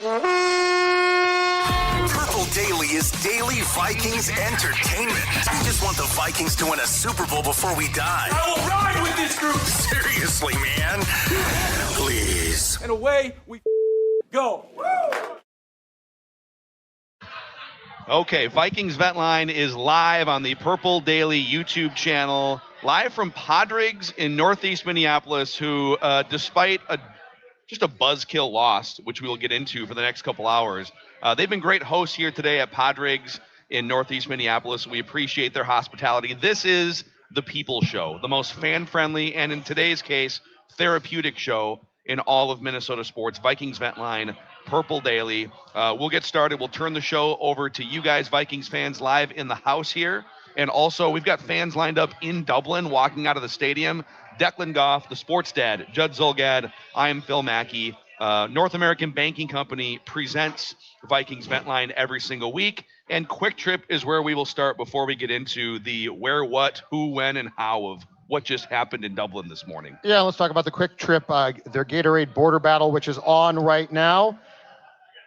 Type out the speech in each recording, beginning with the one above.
Purple Daily is daily Vikings entertainment. We just want the Vikings to win a Super Bowl before we die. I will ride with this group. Seriously, man. Please. And away we go. Okay, Vikings Vent Line is live on the Purple Daily YouTube channel, live from Padraigs in Northeast Minneapolis, who, despite just a buzzkill loss, which we will get into for the next couple hours, they've been great hosts here today at Padraigs in Northeast Minneapolis. We appreciate their hospitality. This is the People Show, the most fan-friendly and, in today's case, therapeutic show in all of Minnesota sports. Vikings Vent Line, Purple Daily. We'll get started. We'll turn the show over to you guys, Vikings fans, live in the house here. And also, we've got fans lined up in Dublin walking out of the stadium. Declan Goff, the sports dad, Judd Zulgad. I am Phil Mackey. North American Banking Company presents Vikings Vent Line every single week. And Quick Trip is where we will start before we get into the where, what, who, when, and how of what just happened in Dublin this morning. Yeah, let's talk about the Quick Trip, their Gatorade border battle, which is on right now.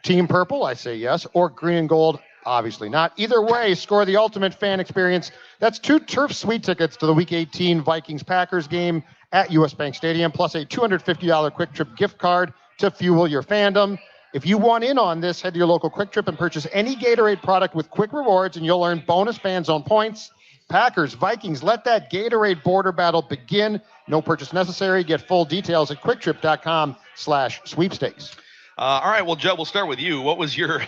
Team Purple, I say yes, or Green and Gold, obviously not. Either way, score the ultimate fan experience. That's 2 Turf Suite tickets to the Week 18 Vikings-Packers game at US Bank Stadium, plus a $250 Quick Trip gift card to fuel your fandom. If you want in on this, head to your local Quick Trip and purchase any Gatorade product with quick rewards, and you'll earn bonus fan zone points. Packers, Vikings, let that Gatorade border battle begin. No purchase necessary. Get full details at quicktrip.com/sweepstakes. All right, well, Judd, we'll start with you. What was your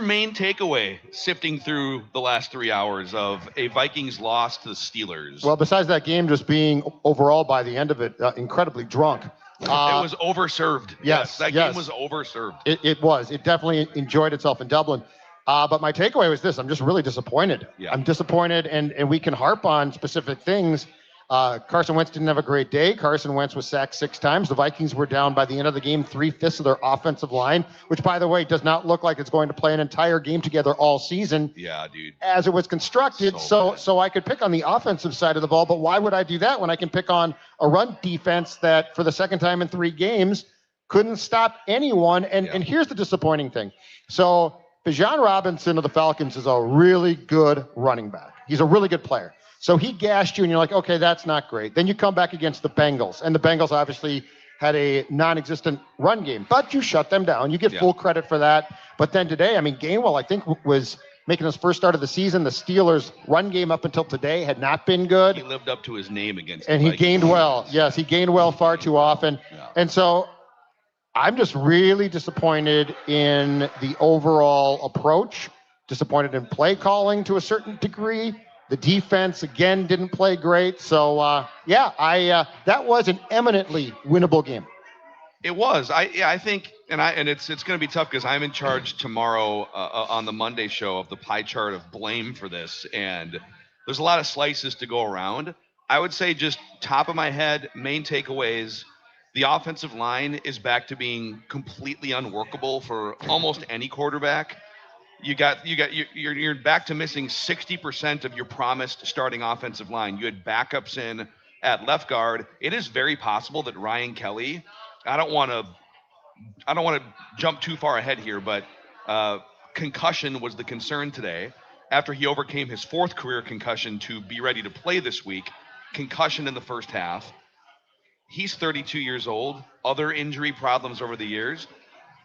main takeaway sifting through the last 3 hours of a Vikings loss to the Steelers? Well, besides that game just being overall by the end of it incredibly drunk. It was overserved. Yes, that game was overserved. It was. It definitely enjoyed itself in Dublin. But my takeaway was this: I'm just really disappointed. Yeah. I'm disappointed, and we can harp on specific things. Carson Wentz didn't have a great day. Carson Wentz was sacked 6 times. The Vikings were down by the end of the game 3/5 of their offensive line, which, by the way, does not look like it's going to play an entire game together all season. Yeah, dude. As it was constructed, so I could pick on the offensive side of the ball, but why would I do that when I can pick on a run defense that, for the second time in 3 games, couldn't stop anyone? And here's the disappointing thing. So Bijan Robinson of the Falcons is a really good running back. He's a really good player. So he gashed you, and you're like, okay, that's not great. Then you come back against the Bengals, and the Bengals obviously had a non-existent run game, but you shut them down. You get full credit for that. But then today, I mean, Gainwell, I think, was making his first start of the season. The Steelers' run game up until today had not been good. He lived up to his name against and the he gained well. Yes, he gained well far too often. Yeah. And so I'm just really disappointed in the overall approach, disappointed in play calling to a certain degree. The defense, again, didn't play great. So, that was an eminently winnable game. It was. I think, and it's going to be tough because I'm in charge tomorrow on the Monday show of the pie chart of blame for this, and there's a lot of slices to go around. I would say, just top of my head, main takeaways: the offensive line is back to being completely unworkable for almost any quarterback. You're back to missing 60% of your promised starting offensive line. You had backups in at left guard. It is very possible that Ryan Kelly, I don't want to jump too far ahead here, but concussion was the concern today. After he overcame his 4th career concussion to be ready to play this week, concussion in the first half. He's 32 years old, other injury problems over the years.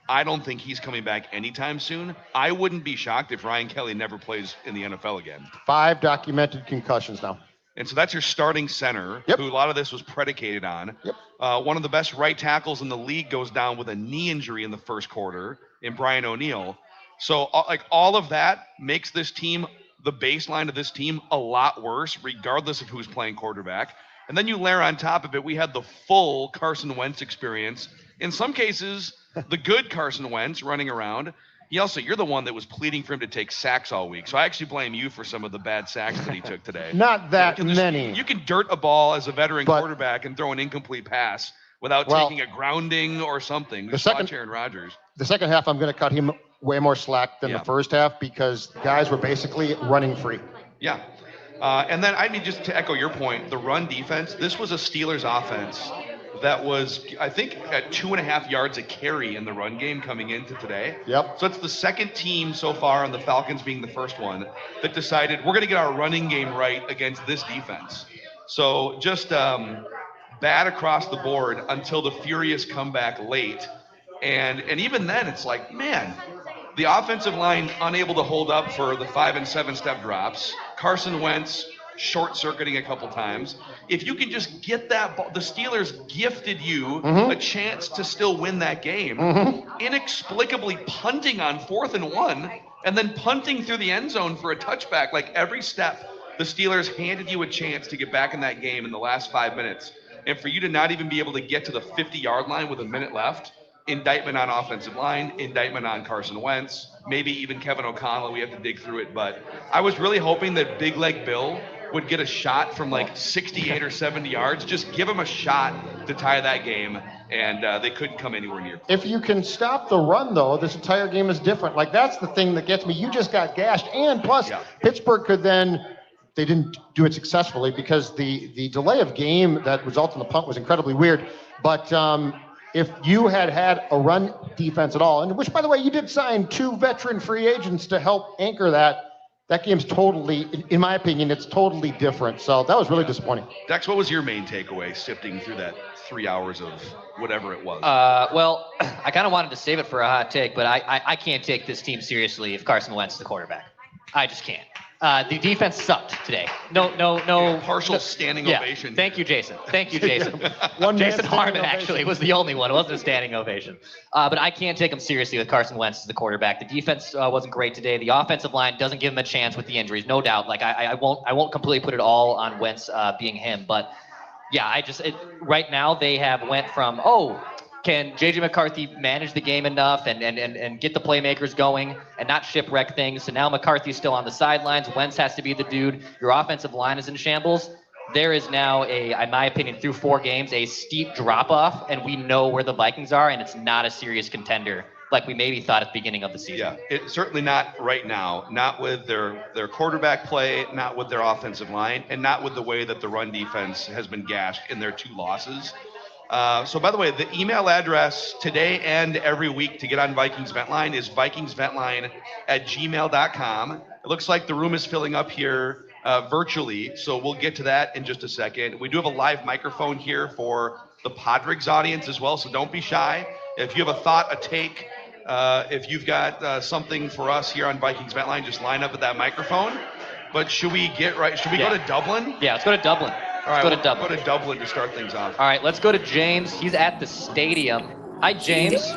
I don't think he's coming back anytime soon. I wouldn't be shocked if Ryan Kelly never plays in the NFL again. 5 documented concussions now. And so that's your starting center, who a lot of this was predicated on. Yep. One of the best right tackles in the league goes down with a knee injury in the first quarter in Brian O'Neill. So all of that makes this team, the baseline of this team, a lot worse, regardless of who's playing quarterback. And then you layer on top of it, we had the full Carson Wentz experience. In some cases, the good Carson Wentz running around. You're the one that was pleading for him to take sacks all week. So I actually blame you for some of the bad sacks that he took today. Not that many. You can dirt a ball as a veteran quarterback and throw an incomplete pass without taking a grounding or something. Watch Aaron Rodgers. The second half, I'm going to cut him way more slack than the first half because guys were basically running free. Yeah. And then, just to echo your point, the run defense, this was a Steelers offense that was, I think, at 2.5 yards a carry in the run game coming into today. Yep. So it's the second team so far, and the Falcons being the first one, that decided we're going to get our running game right against this defense. So just bad across the board until the furious comeback late. And even then, it's like, man, the offensive line unable to hold up for the 5 and 7 step drops. Carson Wentz short-circuiting a couple times. If you can just get that ball, the Steelers gifted you a chance to still win that game. Inexplicably punting on 4th and 1, and then punting through the end zone for a touchback. Like every step, the Steelers handed you a chance to get back in that game in the last 5 minutes. And for you to not even be able to get to the 50-yard line with a minute left, indictment on offensive line, indictment on Carson Wentz, maybe even Kevin O'Connell. We have to dig through it. But I was really hoping that Big Leg Bill would get a shot from like 68 or 70 yards. Just give him a shot to tie that game, and they couldn't come anywhere near. If you can stop the run, though, this entire game is different. Like, that's the thing that gets me. You just got gashed. And plus, Pittsburgh could then, they didn't do it successfully because the delay of game that resulted in the punt was incredibly weird. But if you had a run defense at all, and which, by the way, you did sign 2 veteran free agents to help anchor that game's totally, in my opinion, it's totally different. So that was really disappointing. Dex, what was your main takeaway sifting through that 3 hours of whatever it was? Well, I kind of wanted to save it for a hot take, but I can't take this team seriously if Carson Wentz is the quarterback. I just can't. The defense sucked today. No. Partial standing ovation. Thank you, Jason. Jason Jason Harmon actually was the only one. It wasn't a standing ovation. But I can't take him seriously with Carson Wentz as the quarterback. The defense wasn't great today. The offensive line doesn't give him a chance with the injuries, no doubt. Like I won't completely put it all on Wentz being him, but yeah, right now they have went from can J.J. McCarthy manage the game enough and get the playmakers going and not shipwreck things? So now McCarthy's still on the sidelines. Wentz has to be the dude. Your offensive line is in shambles. There is now in my opinion, through 4 games, a steep drop-off, and we know where the Vikings are, and it's not a serious contender like we maybe thought at the beginning of the season. Yeah, it's certainly not right now. Not with their quarterback play, not with their offensive line, and not with the way that the run defense has been gashed in their 2 losses. So, by the way, the email address today and every week to get on Vikings Vent Line is vikingsventline@gmail.com. It looks like the room is filling up here virtually, so we'll get to that in just a second. We do have a live microphone here for the Padraigs audience as well, so don't be shy. If you have a thought, a take, if you've got something for us here on Vikings Vent Line, just line up at that microphone. But should we go to Dublin? Yeah, let's go to Dublin. All right, Let's go to Dublin. Go to Dublin to start things off. All right, let's go to James. He's at the stadium. Hi, James.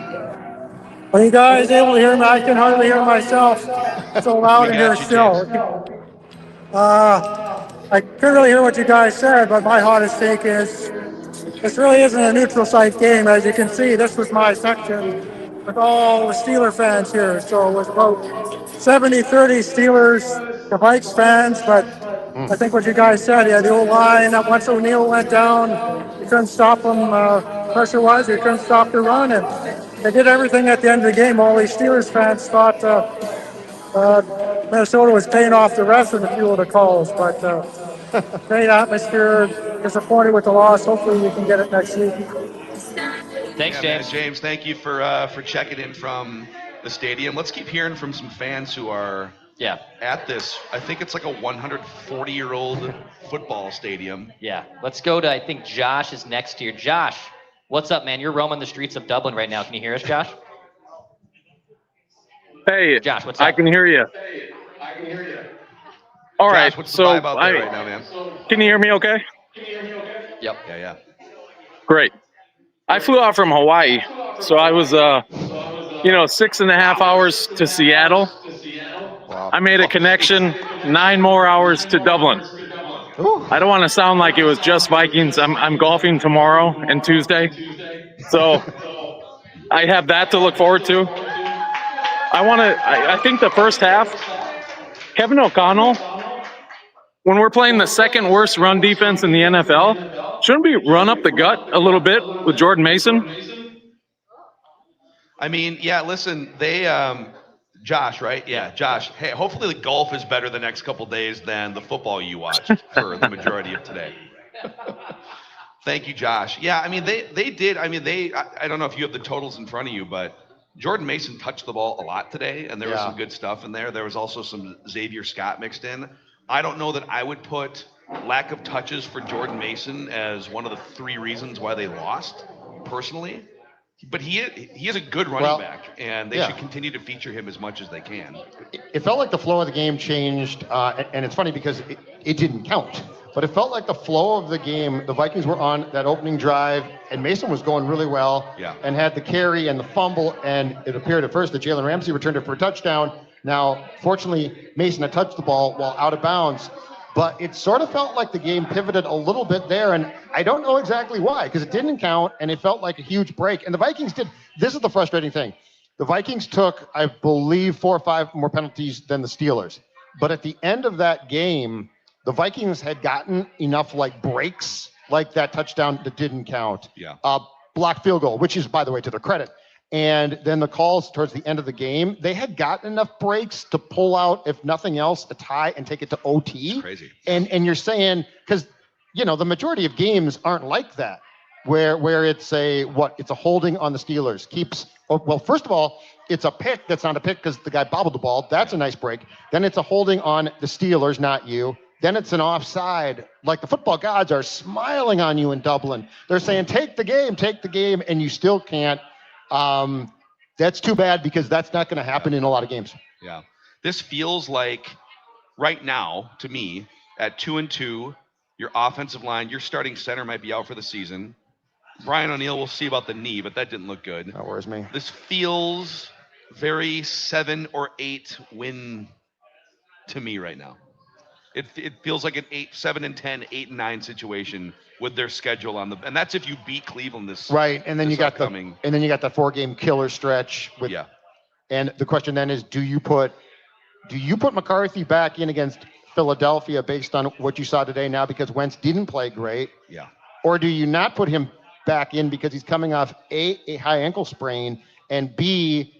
Are you guys able to hear me? I can hardly hear myself. It's so loud in here still. I couldn't really hear what you guys said, but my hottest take is this really isn't a neutral site game. As you can see, this was my section with all the Steeler fans here. So it was about 70-30 Steelers to Vikes fans, but I think what you guys said, the old line, that once O'Neal went down, you couldn't stop them pressure-wise, you couldn't stop the run, and they did everything at the end of the game. All these Steelers fans thought Minnesota was paying off the rest of the few of the calls, but great atmosphere, disappointed with the loss. Hopefully we can get it next week. Thanks, James. James, thank you for checking in from the stadium. Let's keep hearing from some fans who are at this. I think it's like a 140-year-old football stadium. Yeah. Let's go to, I think Josh is next here. Josh, what's up, man? You're roaming the streets of Dublin right now. Can you hear us, Josh? Hey, Josh, what's up? I can hear you. All right, Josh, what's the so vibe out there right now, man? Can you hear me okay? Yep. Yeah. Great. I flew out from Hawaii, so I was 6.5 hours to Seattle. Wow. I made a connection 9 more hours to Dublin. I don't want to sound like it was just Vikings. I'm golfing tomorrow and Tuesday, so I have that to look forward to. I think the first half, Kevin O'Connell, when we're playing the second worst run defense in the NFL, shouldn't we run up the gut a little bit with Jordan Mason? I mean, yeah, listen, they, Josh, right? Yeah, Josh. Hey, hopefully the golf is better the next couple days than the football you watched for the majority of today. Thank you, Josh. Yeah, I mean, they did. I mean, I don't know if you have the totals in front of you, but Jordan Mason touched the ball a lot today, and there was some good stuff in there. There was also some Xavier Scott mixed in. I don't know that I would put lack of touches for Jordan Mason as one of the 3 reasons why they lost, personally. But he is a good running back, and they should continue to feature him as much as they can. It felt like the flow of the game changed, and it's funny because it didn't count. But it felt like the flow of the game, the Vikings were on that opening drive, and Mason was going really well and had the carry and the fumble, and it appeared at first that Jalen Ramsey returned it for a touchdown. Now, fortunately, Mason had touched the ball while out of bounds, but it sort of felt like the game pivoted a little bit there, and I don't know exactly why, because it didn't count, and it felt like a huge break. And the Vikings did. This is the frustrating thing. The Vikings took, I believe, 4 or 5 more penalties than the Steelers. But at the end of that game, the Vikings had gotten enough like breaks, like that touchdown that didn't count. Blocked field goal, which is, by the way, to their credit. And then the calls towards the end of the game, they had gotten enough breaks to pull out, if nothing else, a tie and take it to OT. It's crazy. And you're saying, because, the majority of games aren't like that, where it's a holding on the Steelers. Well, first of all, it's a pick that's not a pick because the guy bobbled the ball. That's a nice break. Then it's a holding on the Steelers, not you. Then it's an offside. Like the football gods are smiling on you in Dublin. They're saying, take the game, and you still can't. That's too bad because that's not going to happen in a lot of games. Yeah. This feels like right now, to me, at 2-2, your offensive line, your starting center might be out for the season. Brian O'Neill, we'll see about the knee, but that didn't look good. That worries me. This feels very 7 or 8 win to me right now. It feels like an 7-10, 8-9 situation with their schedule and that's if you beat Cleveland this right. And then you got upcoming. And then you got that 4-game killer stretch with. Yeah. And the question then is, do you put McCarthy back in against Philadelphia based on what you saw today now because Wentz didn't play great? Yeah. Or do you not put him back in because he's coming off a high ankle sprain, and B,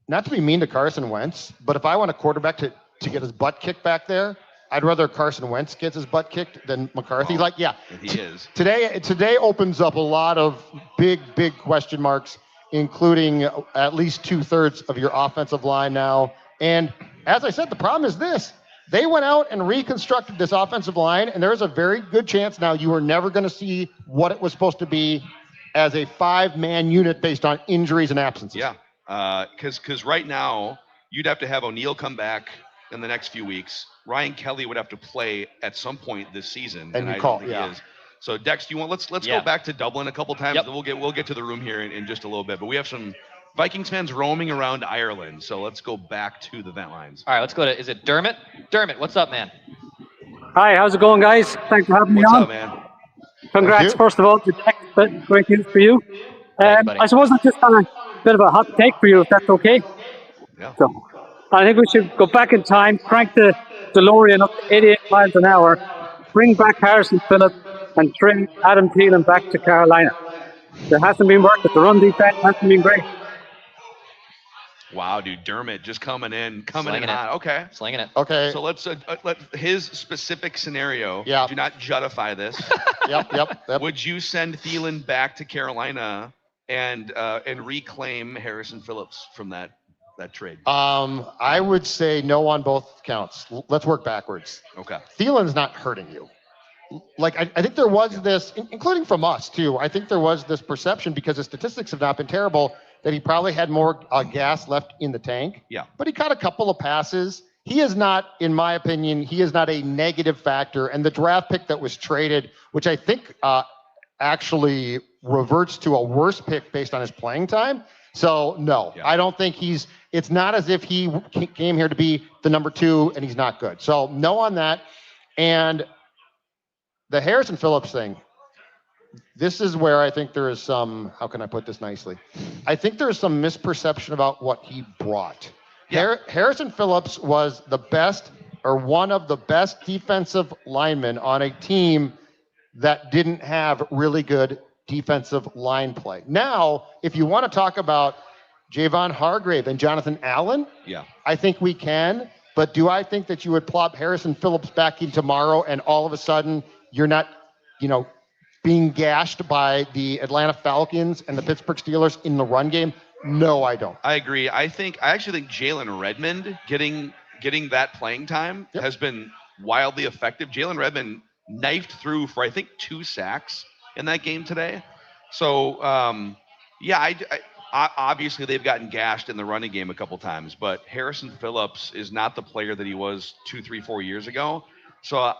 not to be mean to Carson Wentz, but if I want a quarterback to get his butt kicked back there, I'd rather Carson Wentz gets his butt kicked than McCarthy. He is. Today opens up a lot of big question marks, including at least 2/3 of your offensive line now. And as I said, the problem is this. They went out and reconstructed this offensive line, and there's a very good chance now you are never going to see what it was supposed to be as a 5-man unit based on injuries and absences. Yeah, because right now you'd have to have O'Neill come back in the next few weeks. Ryan Kelly would have to play at some point this season, and I don't think he is. So Dex, do you want let's go back to Dublin a couple times. Yep. We'll get to the room here in just a little bit, but we have some Vikings fans roaming around Ireland, so let's go back to the vent lines. All right, let's go to, is it Dermot? Dermot, what's up, man? Hi, how's it going, guys? Thanks for having me on. What's up, man? Congrats, first of all, to Dex, great news for you. I suppose I just got a bit of a hot take for you, if that's okay. Yeah. So, I think we should go back in time, crank the DeLorean up to 88 miles an hour, bring back Harrison Phillips, and trade Adam Thielen back to Carolina. There hasn't been work, but the run defense hasn't been great. Wow, dude, Dermot just coming in hot. Okay. Slinging it. Okay. So let's let his specific scenario. Yeah. Do not justify this. Yep. Would you send Thielen back to Carolina and reclaim Harrison Phillips from that trade? I would say no on both counts. Let's work backwards. Okay. Thielen's not hurting you. Like, I think there was this, including from us too, I think there was this perception because the statistics have not been terrible that he probably had more gas left in the tank. Yeah. But he caught a couple of passes. He is not, in my opinion, he is not a negative factor. And the draft pick that was traded, which I think actually reverts to a worse pick based on his playing time. So, no, I don't think it's not as if he came here to be the number 2 and he's not good. So, no on that. And the Harrison Phillips thing, this is where I think there is some, how can I put this nicely? I think there is some misperception about what he brought. Yeah. Harrison Phillips was the best or one of the best defensive linemen on a team that didn't have really good defensive line play. Now, if you want to talk about Javon Hargrave and Jonathan Allen, I think we can. But do I think that you would plop Harrison Phillips back in tomorrow and all of a sudden you're not, being gashed by the Atlanta Falcons and the Pittsburgh Steelers in the run game? No, I don't. I agree. I actually think Jalen Redmond getting that playing time has been wildly effective. Jalen Redmond knifed through for I think 2 sacks in that game today. So obviously they've gotten gashed in the running game a couple times, but Harrison Phillips is not the player that he was 2, 3, 4 years ago. So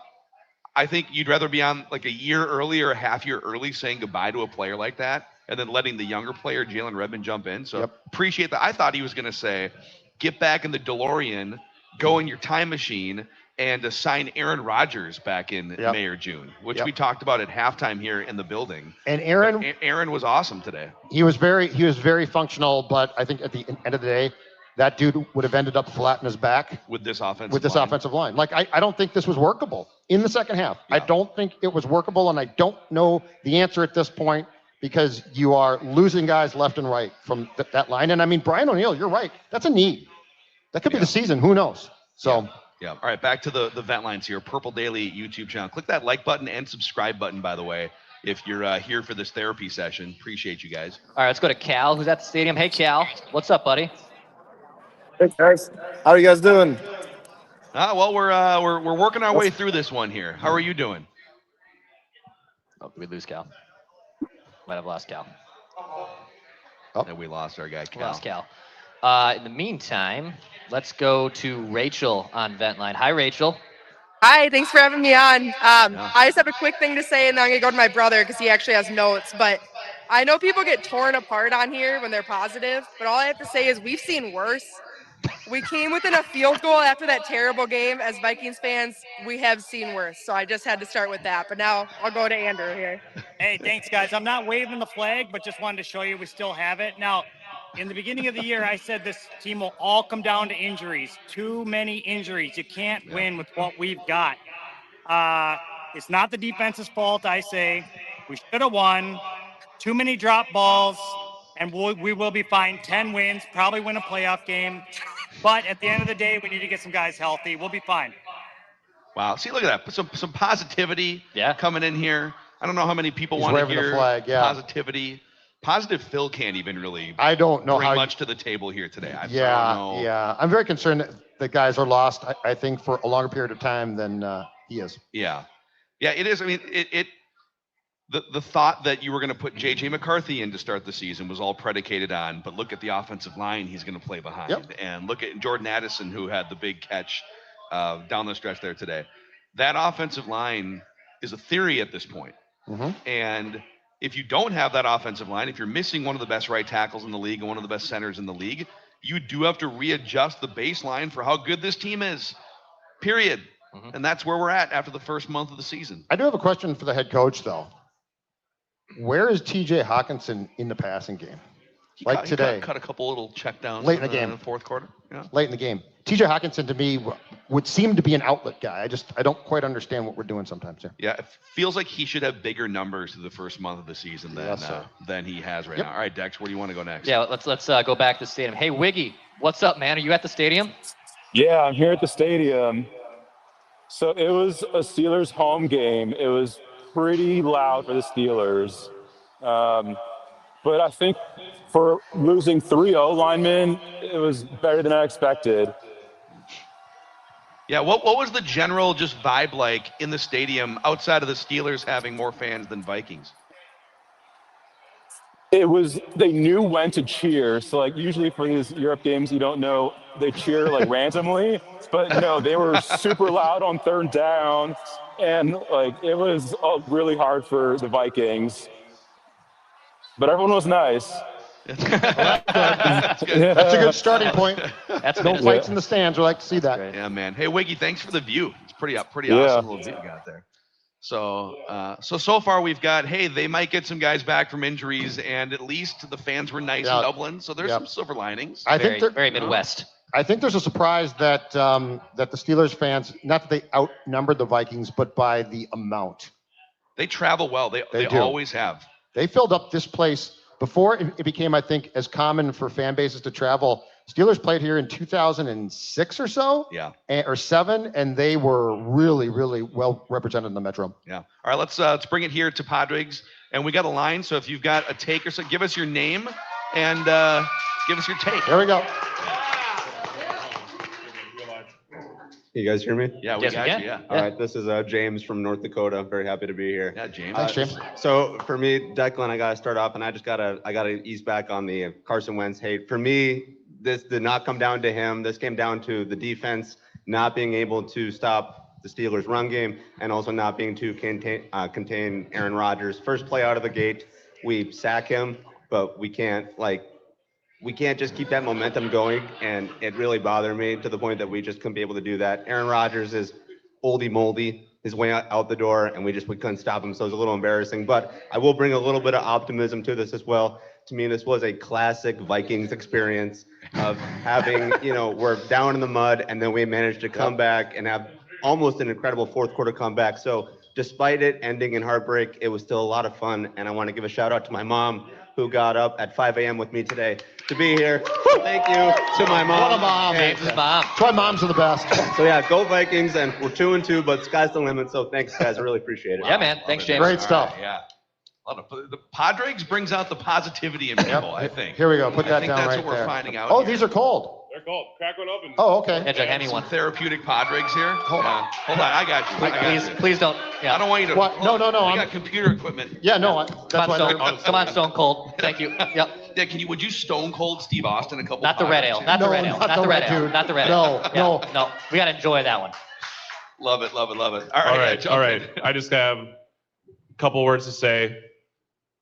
I think you'd rather be on like a year early or a half year early saying goodbye to a player like that and then letting the younger player, Jalen Redmond, jump in. So appreciate that. I thought he was going to say, get back in the DeLorean, go in your time machine, and assign Aaron Rodgers back in May or June, which we talked about at halftime here in the building. And Aaron was awesome today. He was very functional, but I think at the end of the day, that dude would have ended up flat in his back with this offensive line. Like I don't think this was workable in the second half. I don't think it was workable, and I don't know the answer at this point because you are losing guys left and right from that line. And I mean, Brian O'Neill, you're right. That's a need. That could be the season. Who knows? So. Yeah. All right, back to the Vent Lines here. Purple Daily YouTube channel. Click that like button and subscribe button, by the way, if you're here for this therapy session. Appreciate you guys. All right, let's go to Cal, who's at the stadium. Hey, Cal. What's up, buddy? Hey, guys. How are you guys doing? Well, we're working our way through this one here. How are you doing? Oh, did we lose Cal? Might have lost Cal. Oh, we lost our guy, Cal. Lost Cal. In the meantime, let's go to Rachel on Vent Line. Hi, Rachel. Hi, thanks for having me on. I just have a quick thing to say, and then I'm going to go to my brother because he actually has notes. But I know people get torn apart on here when they're positive, but all I have to say is we've seen worse. We came within a field goal after that terrible game. As Vikings fans, we have seen worse. So I just had to start with that. But now I'll go to Andrew here. Hey, thanks, guys. I'm not waving the flag, but just wanted to show you we still have it. Now, in the beginning of the year, I said this team will all come down to injuries. Too many injuries. You can't win with what we've got. It's not the defense's fault, I say. We should have won. Too many drop balls, and we will be fine. 10 wins, probably win a playoff game. But at the end of the day, we need to get some guys healthy. We'll be fine. Wow. See, look at that. Some positivity coming in here. I don't know how many people want to hear the flag, positivity. Positive Phil can't even really I don't know bring how much to the table here today. I don't know. Yeah. I'm very concerned that guys are lost, I think, for a longer period of time than he is. Yeah, it is. I mean, the thought that you were going to put J.J. McCarthy in to start the season was all predicated on, but look at the offensive line he's going to play behind. And look at Jordan Addison, who had the big catch down the stretch there today. That offensive line is a theory at this point. And if you don't have that offensive line, if you're missing one of the best right tackles in the league and one of the best centers in the league, you do have to readjust the baseline for how good this team is, period. And that's where we're at after the first month of the season. I do have a question for the head coach, though. Where is T.J. Hawkinson in the passing game? Today. Cut a couple little check downs late in the game. In the fourth quarter. Yeah. Late in the game. T.J. Hawkinson, to me, would seem to be an outlet guy. I don't quite understand what we're doing sometimes here. Yeah, it feels like he should have bigger numbers through the first month of the season than he has right now. All right, Dex, where do you want to go next? Yeah, let's go back to the stadium. Hey, Wiggy, what's up, man? Are you at the stadium? Yeah, I'm here at the stadium. So it was a Steelers home game. It was pretty loud for the Steelers. But I think for losing 3 O-linemen, it was better than I expected. Yeah, what was the general just vibe like in the stadium outside of the Steelers having more fans than Vikings? They knew when to cheer. So like usually for these Europe games, you don't know, they cheer like randomly, but no, they were super loud on third down. And like, it was really hard for the Vikings, but everyone was nice. That's good. That's a good starting point. That's no fights in the stands. We like to see that. Yeah, man. Hey, Wiggy, thanks for the view. It's pretty awesome little view you got there. So far we've got, hey, they might get some guys back from injuries, and at least the fans were nice in Dublin. So there's some silver linings. I think very Midwest. I think there's a surprise that that the Steelers fans, not that they outnumbered the Vikings, but by the amount. They travel well. They always have. They filled up this place before it became, I think, as common for fan bases to travel Steelers played here in 2006 or so, or 7, and they were really, really well represented in the Metro. Yeah. All right, let's bring it here to Padraigs, and we got a line. So if you've got a take or so, give us your name and give us your take. There we go. You guys hear me? Yeah, we got you. Yeah. All right, this is James from North Dakota. Very happy to be here. Yeah, James. Thanks, James. So for me, Declan, I gotta start off, and I gotta ease back on the Carson Wentz hate. For me, this did not come down to him. This came down to the defense not being able to stop the Steelers' run game, and also not being to contain Aaron Rodgers. First play out of the gate, we sack him, but we can't just keep that momentum going, and it really bothered me to the point that we just couldn't be able to do that. Aaron Rodgers is oldie moldy, his way out the door, and we couldn't stop him, so it was a little embarrassing. But I will bring a little bit of optimism to this as well. To me, this was a classic Vikings experience of having, we're down in the mud, and then we managed to come back and have almost an incredible fourth quarter comeback. So despite it ending in heartbreak, it was still a lot of fun, and I want to give a shout out to my mom, who got up at 5 a.m. with me today to be here. Thank you to my mom. What a mom. James's mom. That's why moms are the best. So yeah, go Vikings, and we're 2-2, but sky's the limit. So thanks, guys. I really appreciate it. Yeah, man. Thanks, James. Great stuff. Right, yeah. The Padraigs brings out the positivity in people, I think. Here we go. Put that down right there. That's what we're finding out. Oh, here. these are cold. They're cold. Crack one open. Oh, okay. Yeah, Jack, hand me one. Therapeutic Padraigs here. Hold on. I got you. Please don't. Yeah. I don't want you to. What? No. I got computer equipment. Yeah, no. Come on, Stone Cold. Thank you. Yep. Yeah, would you Stone Cold Steve Austin a couple? Not the red ale. Not the red ale. Not the red ale. Not the red ale. No. We gotta enjoy that one. Love it. All right. I just have a couple words to say.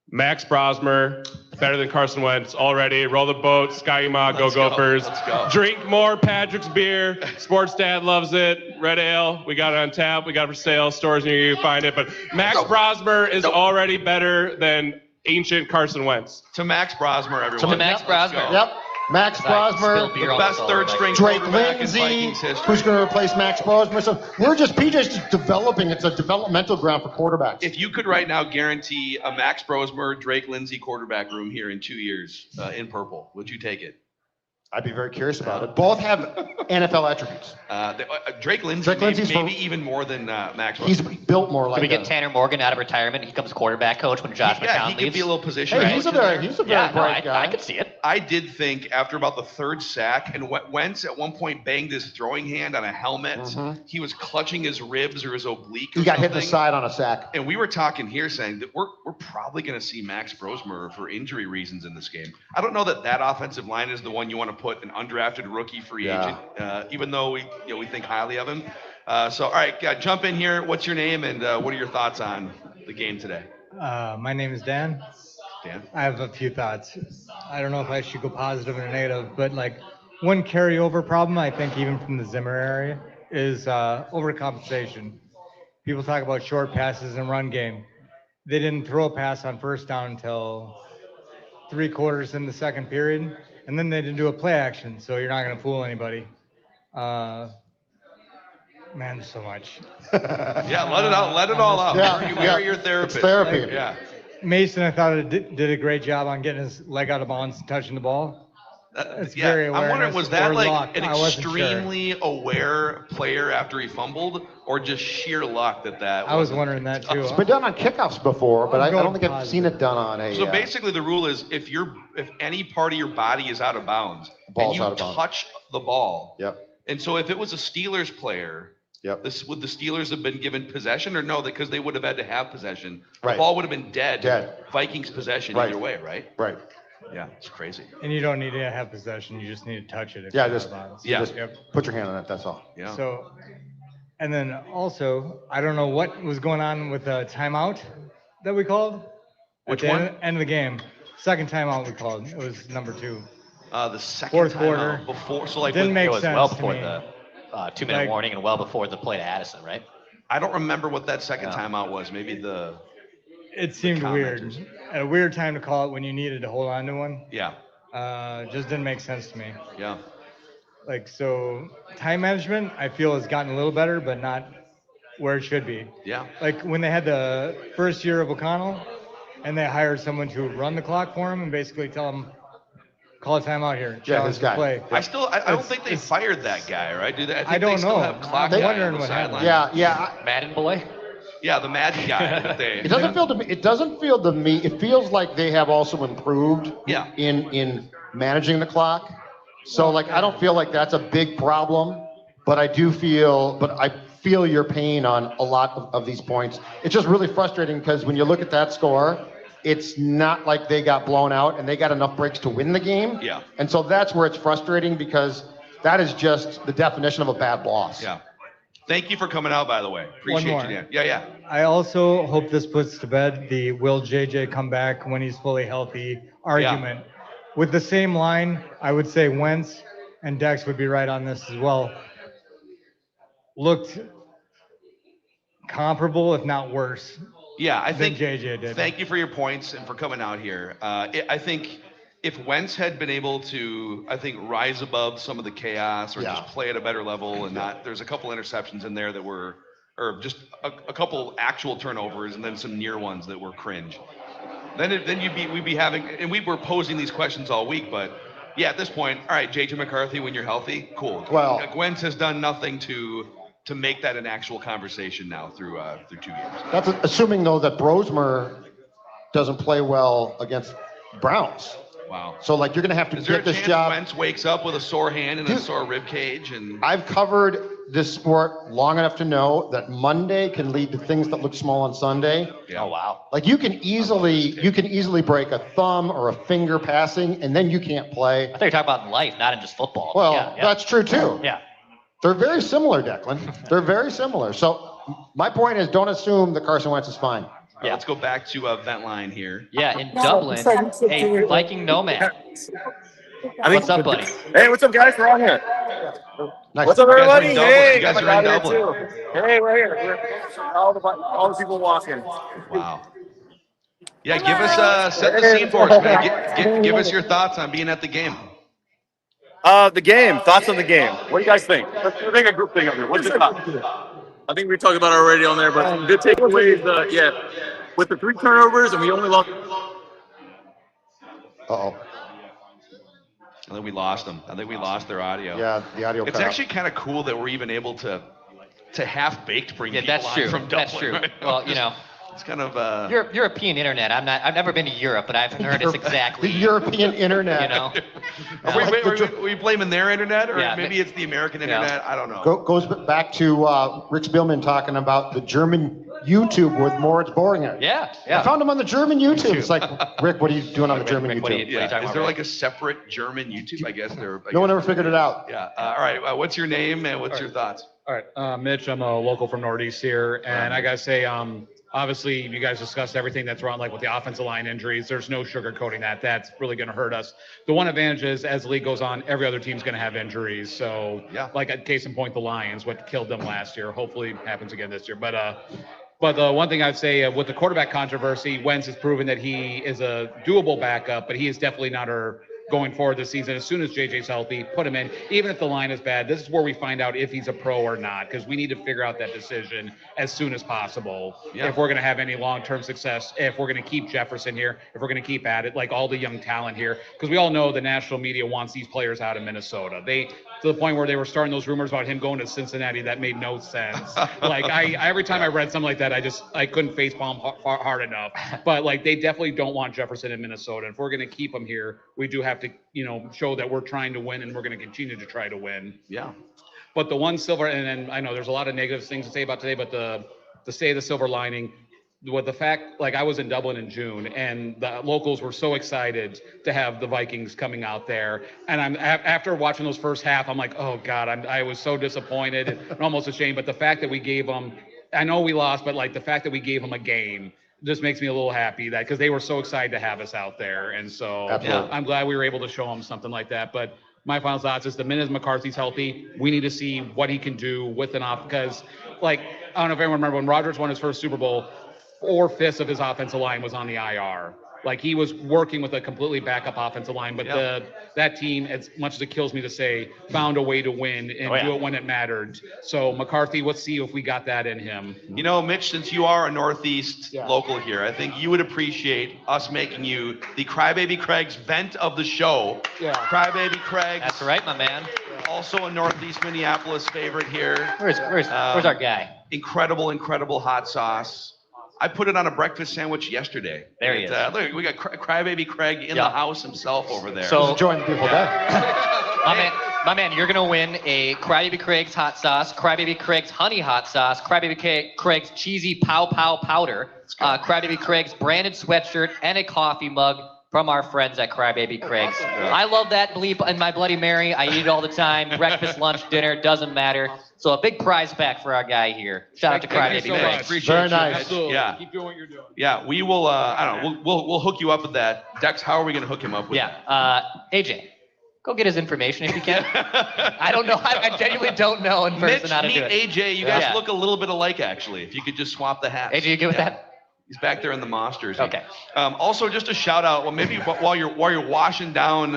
Max Brosmer, better than Carson Wentz already. Roll the boat, Skyma, go Gophers. Let's go. Drink more Patrick's beer. Sports Dad loves it. Red ale, we got it on tap. We got it for sale. Stores near you, find it. But Max Brosmer is already better than ancient Carson Wentz. To Max Brosmer, everyone. To Max Brosmer. Yep. Max Brosmer, the best third-string Drake quarterback Lindsay, in Vikings history. who's going to replace Max Brosmer. So PJ's just developing. It's a developmental ground for quarterbacks. If you could right now guarantee a Max Brosmer, Drake Lindsay quarterback room here in 2 years in purple, would you take it? I'd be very curious about it. Both have NFL attributes. Drake Lindsay, Lindsay's maybe even more than Max Brosmer. He's built more like Can we get Tanner Morgan out of retirement? He becomes quarterback coach when Josh McCown leaves. He could be a little position. Hey, he's a very bright guy. I could see it. I did think after about the third sack, and Wentz at one point banged his throwing hand on a helmet. Mm-hmm. He was clutching his ribs or his oblique. He got hit in the side on a sack. And we were talking here saying that we're probably going to see Max Brosmer for injury reasons in this game. I don't know that offensive line is the one you want to put an undrafted rookie free agent, even though we think highly of him. So, all right, jump in here. What's your name, and what are your thoughts on the game today? My name is Dan. Dan? I have a few thoughts. I don't know if I should go positive or negative, but like one carryover problem, I think even from the Zimmer area, is overcompensation. People talk about short passes and run game. They didn't throw a pass on first down until 3/4 in the second period, and then they didn't do a play action, so you're not going to fool anybody. Man, there's so much. Yeah, let it all out. We're your therapist. It's therapy. Yeah. Mason, I thought did a great job on getting his leg out of bounds and touching the ball. It's very I'm wondering, was that like luck? an extremely aware player after he fumbled, or just sheer luck that I was wondering that too. It's been done on kickoffs before, but I don't think I've seen it done on a. So basically, the rule is if any part of your body is out of bounds and you touch the ball. Yep. And so if it was a Steelers player. Yep. Would the Steelers have been given possession or no? Because they would have had to have possession. The Right. ball would have been dead. Dead. Vikings possession Right. either way, right? Right. Yeah, it's crazy. And you don't need to have possession. You just need to touch it. If Yeah, you're just out of bounds. Yeah. put your hand on it. That's all. Yeah. So, and then also, I don't know what was going on with the timeout that we called. Which at the one? End of the game. Second timeout we called. It was number 2. The second Fourth timeout quarter. before, so like Didn't make it was sense well to before me. the 2-minute warning and well before the play to Addison, right? I don't remember what that second timeout was. Maybe It seemed weird. At a weird time to call it when you needed to hold on to one. Yeah. Just didn't make sense to me. Yeah. Like, so time management, I feel has gotten a little better, but not where it should be. Yeah. Like when they had the first year of O'Connell and they hired someone to run the clock for him and basically tell him, Call a timeout here. Yeah, Challenge this the guy. play. I don't think they fired that guy, right? Do they? I think I don't they still know. have clock I'm guy wondering on the what sideline. happened. Yeah. Madden boy. Yeah, the Madden guy that they. It doesn't feel to me. It doesn't feel to me. It feels like they have also improved. Yeah. In managing the clock. So like I don't feel like that's a big problem, but I feel your pain on a lot of these points. It's just really frustrating because when you look at that score, it's not like they got blown out and they got enough breaks to win the game. Yeah. And so that's where it's frustrating because that is just the definition of a bad loss. Yeah. Thank you for coming out, by the way. Appreciate more. you, Dan. Yeah. I also hope this puts to bed the will JJ come back when he's fully healthy argument. With the same line, I would say Wentz and Dex would be right on this as well. Looked comparable, if not worse. Yeah, I think JJ did. Thank you for your points and for coming out here. I think if Wentz had been able to, rise above some of the chaos or just play at a better level and not, there's a couple interceptions in there that were, or just a couple actual turnovers and then some near ones that were cringe. Then we'd be having, and we were posing these questions all week, but yeah, at this point, all right, JJ McCarthy, when you're healthy, cool. Well, Wentz has done nothing to make that an actual conversation now through 2 years. That's assuming though that Brosmer doesn't play well against Browns. Wow. So like you're gonna have to Is there get a this chance job. Wentz wakes up with a sore hand and a sore rib cage? And I've covered this sport long enough to know that Monday can lead to things that look small on Sunday. Yeah. Oh wow. Like you can easily break a thumb or a finger passing, and then you can't play. I thought you were talking about in life, not in just football. Well, Yeah. that's true too. Yeah. They're very similar, Declan. They're very similar. So my point is, don't assume that Carson Wentz is fine. All right, let's go back to Vent Line here. Yeah, in Dublin, a Viking nomad. What's up, buddy? Hey, what's up, guys? We're on here. Nice. What's up, You guys are everybody? in Dublin. Hey, You guys got are my in guy here, Dublin. too. Hey, we're here. All the people walking. Wow. Yeah, give us set the scene for us, man. Give us your thoughts on being at the game. The game. Thoughts on the game. What do you guys think? Let's make a group thing up here. What's your thoughts? I think we talked about it already on there, but good takeaways. With the 3 turnovers and we only lost. Uh-oh. I think we lost them. I think we lost their audio. Yeah, the audio. It's actually kind of cool that we're even able to half-baked bring people that's on true. from Dublin. That's true. Right? Well, you know. It's kind of European internet. I've never been to Europe, but I've heard it's exactly the European internet. You know. Are we blaming their internet, or Yeah, maybe it's the American internet? I don't know. Goes back to Rick Spielman talking about the German YouTube with Moritz Boringer. Yeah. I found him on the German YouTube. It's like, Rick, what are you doing on the German Rick, YouTube? Is there like a separate German YouTube? I guess there. No one ever figured it out. Yeah. All right. What's your name and what's your thoughts? All right, Mitch, I'm a local from Northeast here, and I gotta say, obviously, you guys discussed everything that's wrong, like with the offensive line injuries. There's no sugarcoating that. That's really going to hurt us. The one advantage is, as the league goes on, every other team's going to have injuries. So, like a case in point, the Lions, what killed them last year, hopefully happens again this year. But the one thing I'd say with the quarterback controversy, Wentz has proven that he is a doable backup, but he is definitely not our going forward this season. As soon as JJ's healthy, put him in. Even if the line is bad, this is where we find out if he's a pro or not, because we need to figure out that decision as soon as possible. Yeah. If we're going to have any long-term success, if we're going to keep Jefferson here, if we're going to keep at it, like all the young talent here, because we all know the national media wants these players out of Minnesota. To the point where they were starting those rumors about him going to Cincinnati that made no sense. Like every time I read something like that, I couldn't facepalm hard enough. But like they definitely don't want Jefferson in Minnesota. If we're going to keep him here, we do have to, show that we're trying to win and we're going to continue to try to win. Yeah. But the one silver, and I know there's a lot of negative things to say about today, but to say the silver lining, with the fact, like I was in Dublin in June, and the locals were so excited to have the Vikings coming out there. And after watching those first half, I'm like, oh God, I was so disappointed and almost ashamed. But the fact that we gave them, I know we lost, but like the fact that we gave them a game just makes me a little happy that because they were so excited to have us out there. And so I'm glad we were able to show them something like that. But my final thoughts is the minute McCarthy's healthy, we need to see what he can do with an off, because like, I don't know if anyone remember when Rodgers won his first Super Bowl, 4/5 of his offensive line was on the IR. Like he was working with a completely backup offensive line, but that team, as much as it kills me to say, found a way to win and do it when it mattered. So McCarthy, let's see if we got that in him. You know, Mitch, since you are a Northeast local here, I think you would appreciate us making you the Crybaby Craig's vent of the show. Yeah. Crybaby Craig's. That's right, my man. Also a Northeast Minneapolis favorite here. Where's our guy? Incredible hot sauce. I put it on a breakfast sandwich yesterday. There he is. Look, we got Crybaby Craig in the house himself over there. So enjoying the beautiful day. My man, you're gonna win a Crybaby Craig's hot sauce, Crybaby Craig's honey hot sauce, Crybaby Craig's cheesy pow pow powder, Crybaby Craig's branded sweatshirt, and a coffee mug from our friends at Crybaby Craig's. I love that bleep in my Bloody Mary. I eat it all the time. Breakfast, lunch, dinner, doesn't matter. So a big prize pack for our guy here. Shout out to Crybaby Craig's. Appreciate Very you. nice. Absolutely. Yeah. Keep doing what you're doing. Yeah, we will. I don't know. We'll hook you up with that. Dex, how are we going to hook him up with that? AJ, go get his information if you can. I don't know. I genuinely don't know in person how to do it. Meet AJ. You guys look a little bit alike, actually. If you could just swap the hats. AJ, you good with that? He's back there in the Monsters. Okay. Also, just a shout out. Well, maybe while you're washing down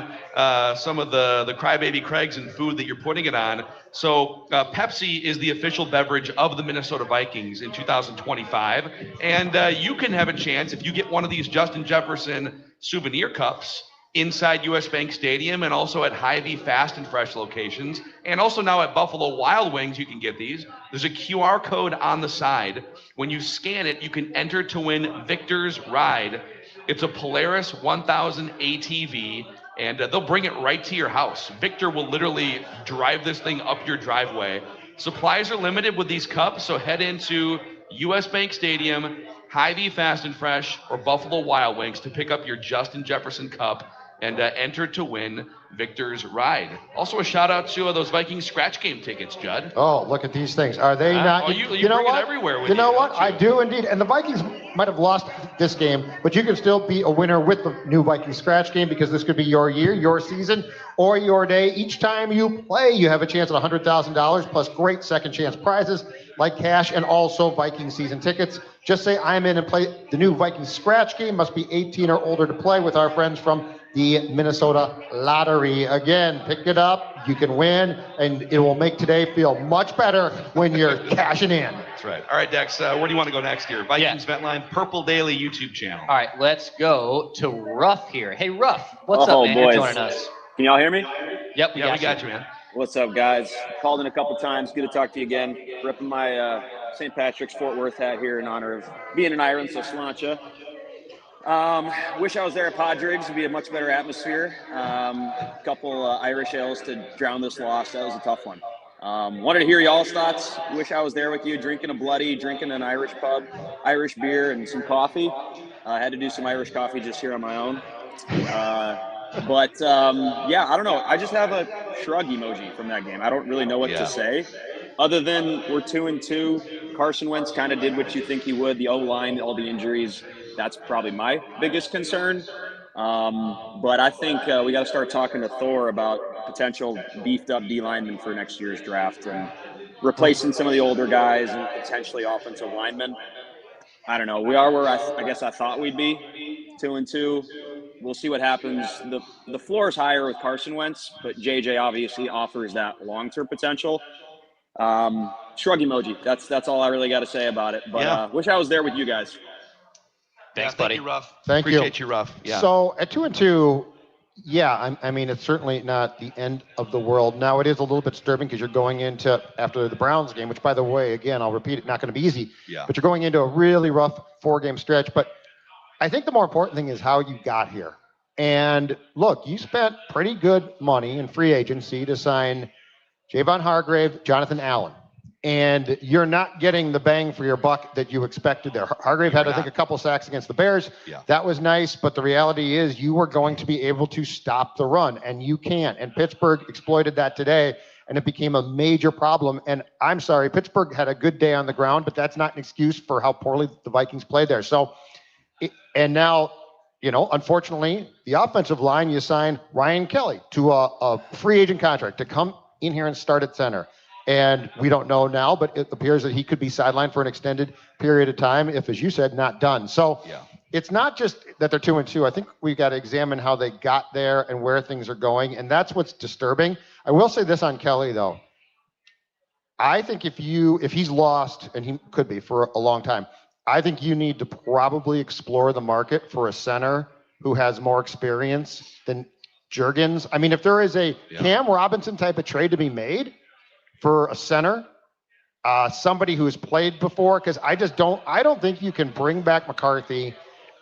some of the Crybaby Craigs and food that you're putting it on. So Pepsi is the official beverage of the Minnesota Vikings in 2025, and you can have a chance if you get one of these Justin Jefferson souvenir cups inside US Bank Stadium and also at Hy-Vee Fast and Fresh locations. And also now at Buffalo Wild Wings, you can get these. There's a QR code on the side. When you scan it, you can enter to win Victor's Ride. It's a Polaris 1000 ATV, and they'll bring it right to your house. Victor will literally drive this thing up your driveway. Supplies are limited with these cups, so head into US Bank Stadium, Hy-Vee Fast and Fresh, or Buffalo Wild Wings to pick up your Justin Jefferson cup and enter to win Victor's Ride. Also a shout out to those Vikings scratch game tickets, Judd. Oh, look at these things. Are they not? You know bring what? it everywhere with you know you, what? don't you? I do indeed. And the Vikings might have lost this game, but you can still be a winner with the new Vikings scratch game because this could be your year, your season, or your day. Each time you play, you have a chance at $100,000 plus great second chance prizes like cash and also Viking season tickets. Just say I'm in and play the new Vikings scratch game. Must be 18 or older to play with our friends from the Minnesota Lottery. Again, pick it up. You can win, and it will make today feel much better when you're cashing in. That's right. All right, Dex, where do you want to go next here? Vikings Vent Line, Purple Daily YouTube channel. All right, let's go to Ruff here. Hey, Ruff, what's up, man? Boys. You're joining us. Can y'all hear me? Yep, we got you, man. What's up, guys? Called in a couple times. Good to talk to you again. Ripping my St. Patrick's Fort Worth hat here in honor of being an Iron, so sláinte. Wish I was there at Padraigs. It'd be a much better atmosphere. Couple Irish ales to drown this loss. That was a tough one. Wanted to hear y'all's thoughts. Wish I was there with you, drinking a bloody, drinking an Irish pub, Irish beer, and some coffee. I had to do some Irish coffee just here on my own. But I don't know. I just have a shrug emoji from that game. I don't really know what to say, other than we're 2-2. Carson Wentz kind of did what you think he would. The O-line, all the injuries. That's probably my biggest concern. But I think we got to start talking to Thor about potential beefed up D linemen for next year's draft and replacing some of the older guys and potentially offensive linemen. I don't know. We are where I guess I thought we'd be, 2-2. We'll see what happens. The floor is higher with Carson Wentz, but JJ obviously offers that long-term potential. Shrug emoji. That's all I really got to say about it. But wish I was there with you guys. Thanks, buddy. Thank you, Ruff. Thank Appreciate you, Ruff. Yeah. So at 2-2, I mean, it's certainly not the end of the world. Now, it is a little bit disturbing because you're going into, after the Browns game, which, by the way, again, I'll repeat it, not going to be easy. Yeah. But you're going into a really rough 4-game stretch. But I think the more important thing is how you got here. And look, you spent pretty good money in free agency to sign Javon Hargrave, Jonathan Allen. And you're not getting the bang for your buck that you expected there. Hargrave had, I think, a couple sacks against the Bears. Yeah. That was nice, but the reality is you were going to be able to stop the run, and you can't. And Pittsburgh exploited that today, and it became a major problem. And I'm sorry, Pittsburgh had a good day on the ground, but that's not an excuse for how poorly the Vikings played there. So, and now, unfortunately, the offensive line, you sign Ryan Kelly to a free agent contract to come in here and start at center. And we don't know now, but it appears that he could be sidelined for an extended period of time if, as you said, not done. So it's not just that they're 2-2. I think we've got to examine how they got there and where things are going, and that's what's disturbing. I will say this on Kelly though. I think if he's lost, and he could be for a long time, I think you need to probably explore the market for a center who has more experience than Juergens. I mean, if there is a Cam Robinson type of trade to be made for a center, somebody who's played before, because I don't think you can bring back McCarthy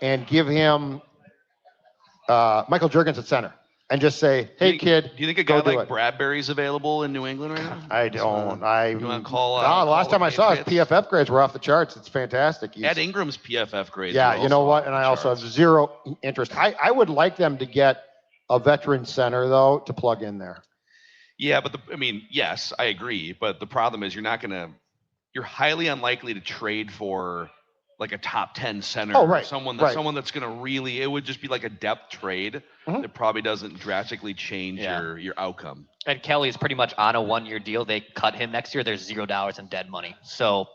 and give him Michael Juergens at center and just say, hey, kid, do you think a guy like Bradbury's available in New England right now? I don't. You want to call? The last time I saw his PFF grades were off the charts. It's fantastic. Ed Ingram's PFF grades. Yeah, you know what? And I also have zero interest. I would like them to get a veteran center, though, to plug in there. Yeah, but yes, I agree. But the problem is you're highly unlikely to trade for like a top 10 center. Oh, right. Someone that's going to really, it would just be like a depth trade that probably doesn't drastically change your outcome. And Kelly's pretty much on a 1-year deal. They cut him next year. There's $0 in dead money. So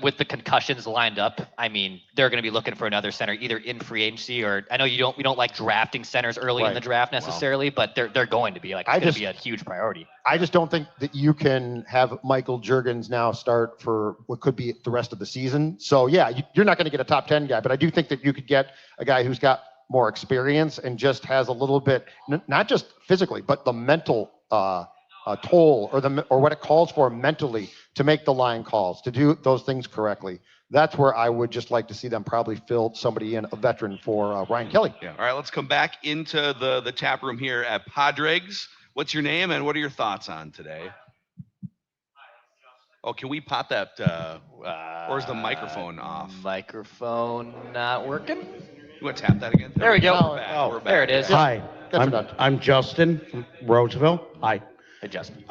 with the concussions lined up, I mean, they're going to be looking for another center either in free agency or I know we don't like drafting centers early in the draft necessarily, but they're going to be it's going to be a huge priority. I just don't think that you can have Michael Juergens now start for what could be the rest of the season. So yeah, you're not going to get a top 10 guy, but I do think that you could get a guy who's got more experience and just has a little bit, not just physically, but the mental toll or what it calls for mentally to make the line calls, to do those things correctly. That's where I would just like to see them probably fill somebody in, a veteran for Ryan Kelly. Yeah. All right, let's come back into the tap room here at Padraigs. What's your name and what are your thoughts on today? Oh, can we pop that? Or is the microphone off? Microphone not working. You want to tap that again? There we go. We're back. We're back. There it is. Hi, I'm Justin from Roseville. Hi. Hey, Justin.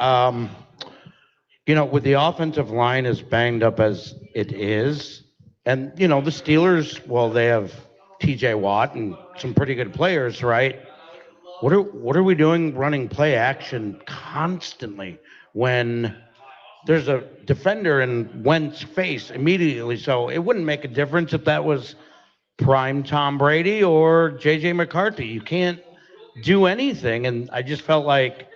With the offensive line as banged up as it is, and, the Steelers, well, they have TJ Watt and some pretty good players, right? What are we doing running play action constantly when there's a defender in Wentz's face immediately? So it wouldn't make a difference if that was prime Tom Brady or J.J. McCarthy. You can't do anything, and I just felt like,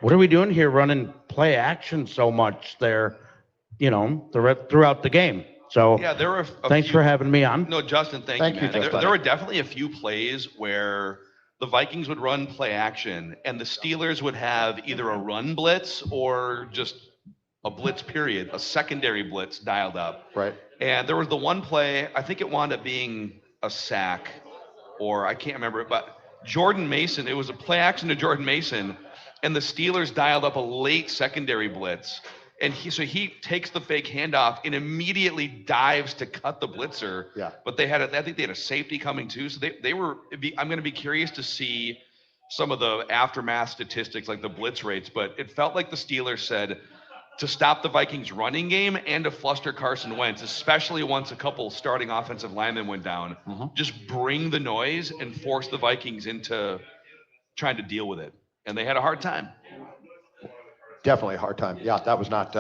what are we doing here running play action so much there, throughout the game? So there were thanks for having me on. No, Justin, thank you, man. There were definitely a few plays where the Vikings would run play action and the Steelers would have either a run blitz or just a blitz period, a secondary blitz dialed up. Right. And there was the one play, I think it wound up being a sack, or I can't remember it, but Jordan Mason, it was a play action to Jordan Mason, and the Steelers dialed up a late secondary blitz. And he takes the fake handoff and immediately dives to cut the blitzer. Yeah. But I think they had a safety coming too. So I'm going to be curious to see some of the aftermath statistics, like the blitz rates. But it felt like the Steelers said to stop the Vikings running game and to fluster Carson Wentz, especially once a couple starting offensive linemen went down, just bring the noise and force the Vikings into trying to deal with it. And they had a hard time. Definitely a hard time. Yeah, that was not.